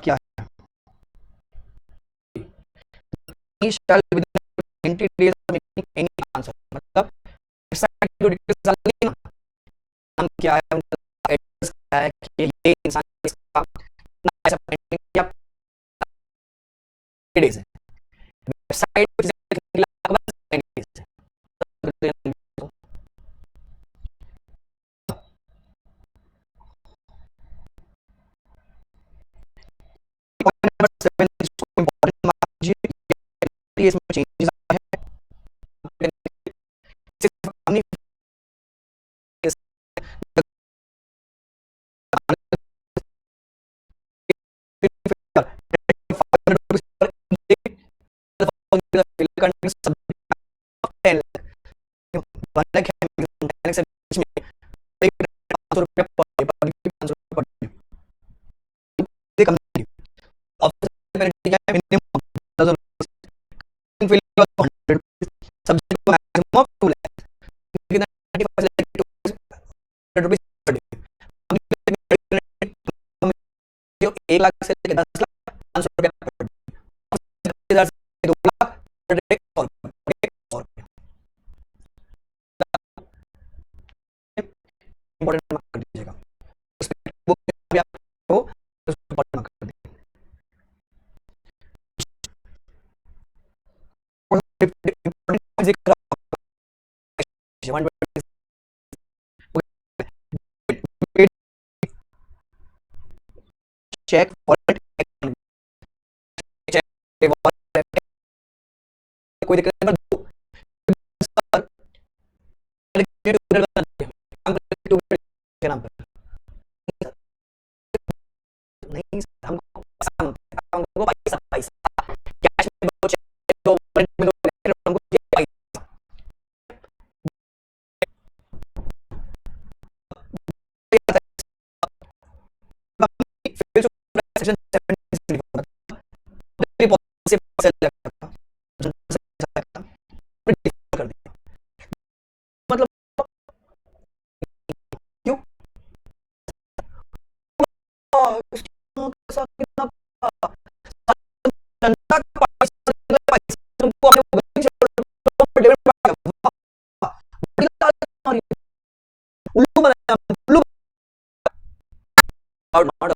क्या है? He shall within 20 days of making any answer, मतलब जो डिटेल्स डाल दी ना, नाम क्या है, उनका एड्रेस क्या है, कि ये इंसान इसका ना ऐसा पेंटिंग किया, डेज है वेबसाइट पे लिखने के लिए आपके पास 90 डेज है। पॉइंट नंबर 7 इसको इंपॉर्टेंट मान लीजिए, इसमें चेंजेस आए हैं, सिर्फ अपनी एक लाख से लेकर 10 लाख 500 रुपया पर डे, 10,000 से 2 लाख पर डे 100 रुपया, इंपॉर्टेंट मार्क कर दीजिएगा। बुक में आपको उसको इंपॉर्टेंट मार्क कर दीजिएगा। इंपॉर्टेंट जिक्र चेक वॉलेट चेक वॉलेट कोई दिक्कत नहीं, नाम पर नहीं, हमको पैसा पैसा कैश में दो, चेक दो, वॉलेट में दो, हमको पैसा सेक्शन 7 पॉलिसी कर दिया, मतलब क्यों जनता का पैसा तुमको अपने उल्लू बनाया, उल्लू और नॉट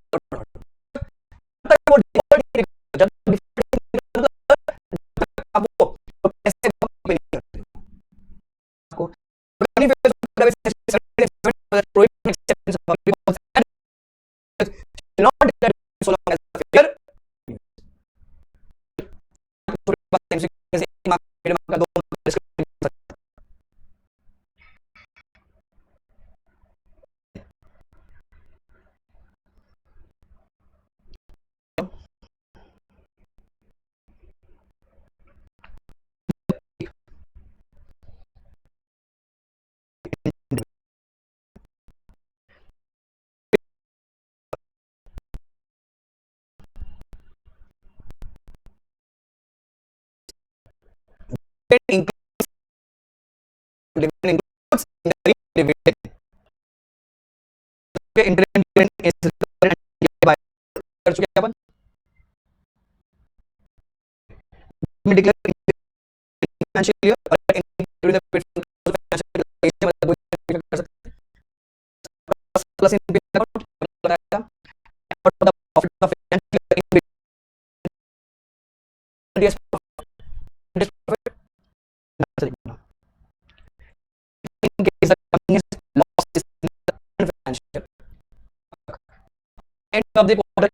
कर चुके अपन फाइनेंशियल ईयर और प्लस इन अकाउंट बताया profit of in case the company has lost its financial end of the quarter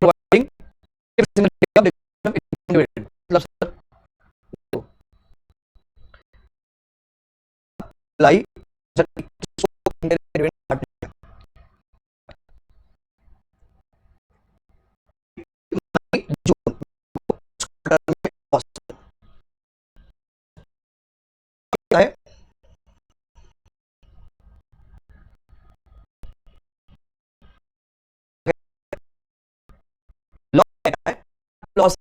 providing lie loss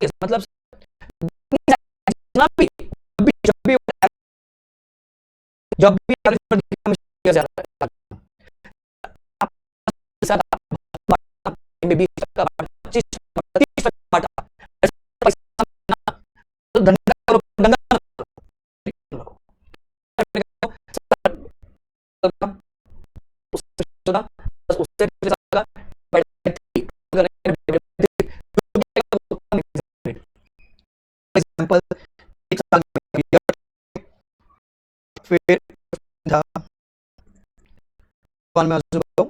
मतलब जितना भी जब भी में भी फिर था कौन मैं बताऊं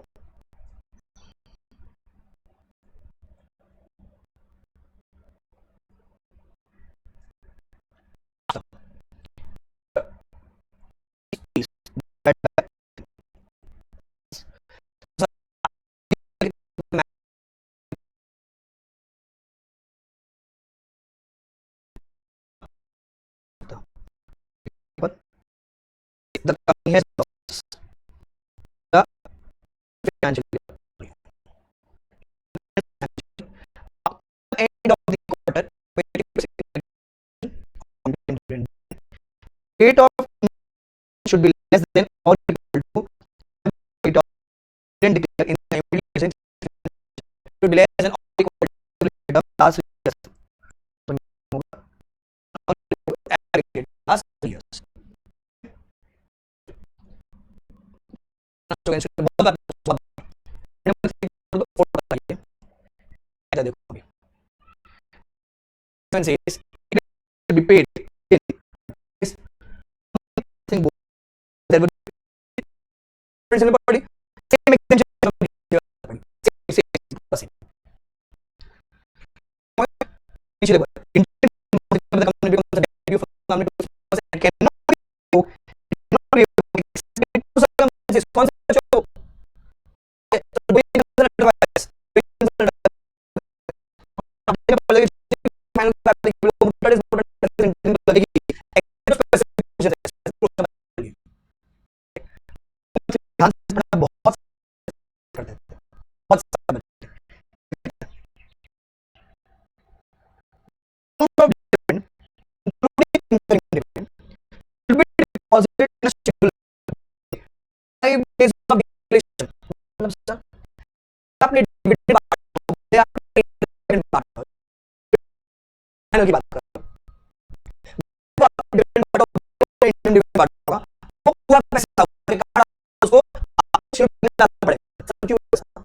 the company has lost the financial end of the quarter rate of should be less than or equal to rate of declared in the immediate should be less than or equal to rate of last years last years देखो says it should be paid in there would be body same exemption initially the company becomes a debut for the company to cannot be consequences बहुत करते थे बहुत deposit in a schedule 5 days of declaration मतलब sir आपने dividend बांटा आपने dividend बांटा final की बात कर रहा हूं डिविडेंड बांटा डिविडेंड बांटा वो पूरा पैसा उसको शेयर देना पड़ेगा सर क्यों ऐसा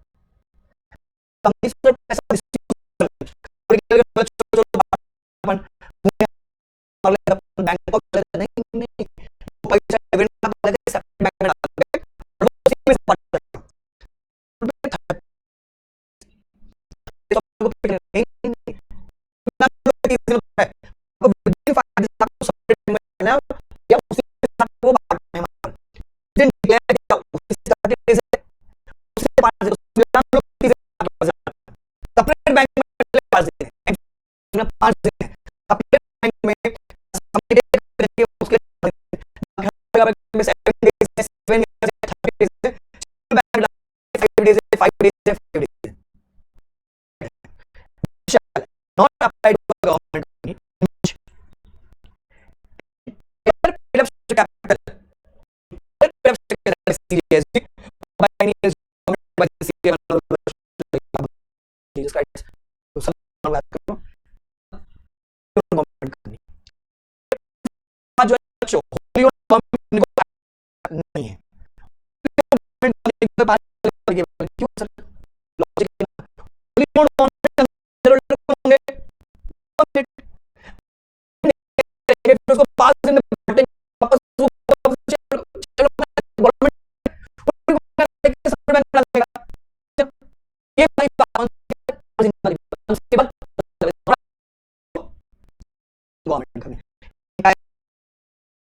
कंपनी से पैसा बैंक को नहीं नहीं पैसा डिविडेंड पैसा बैंक में डाल वो उसी में not applied to the government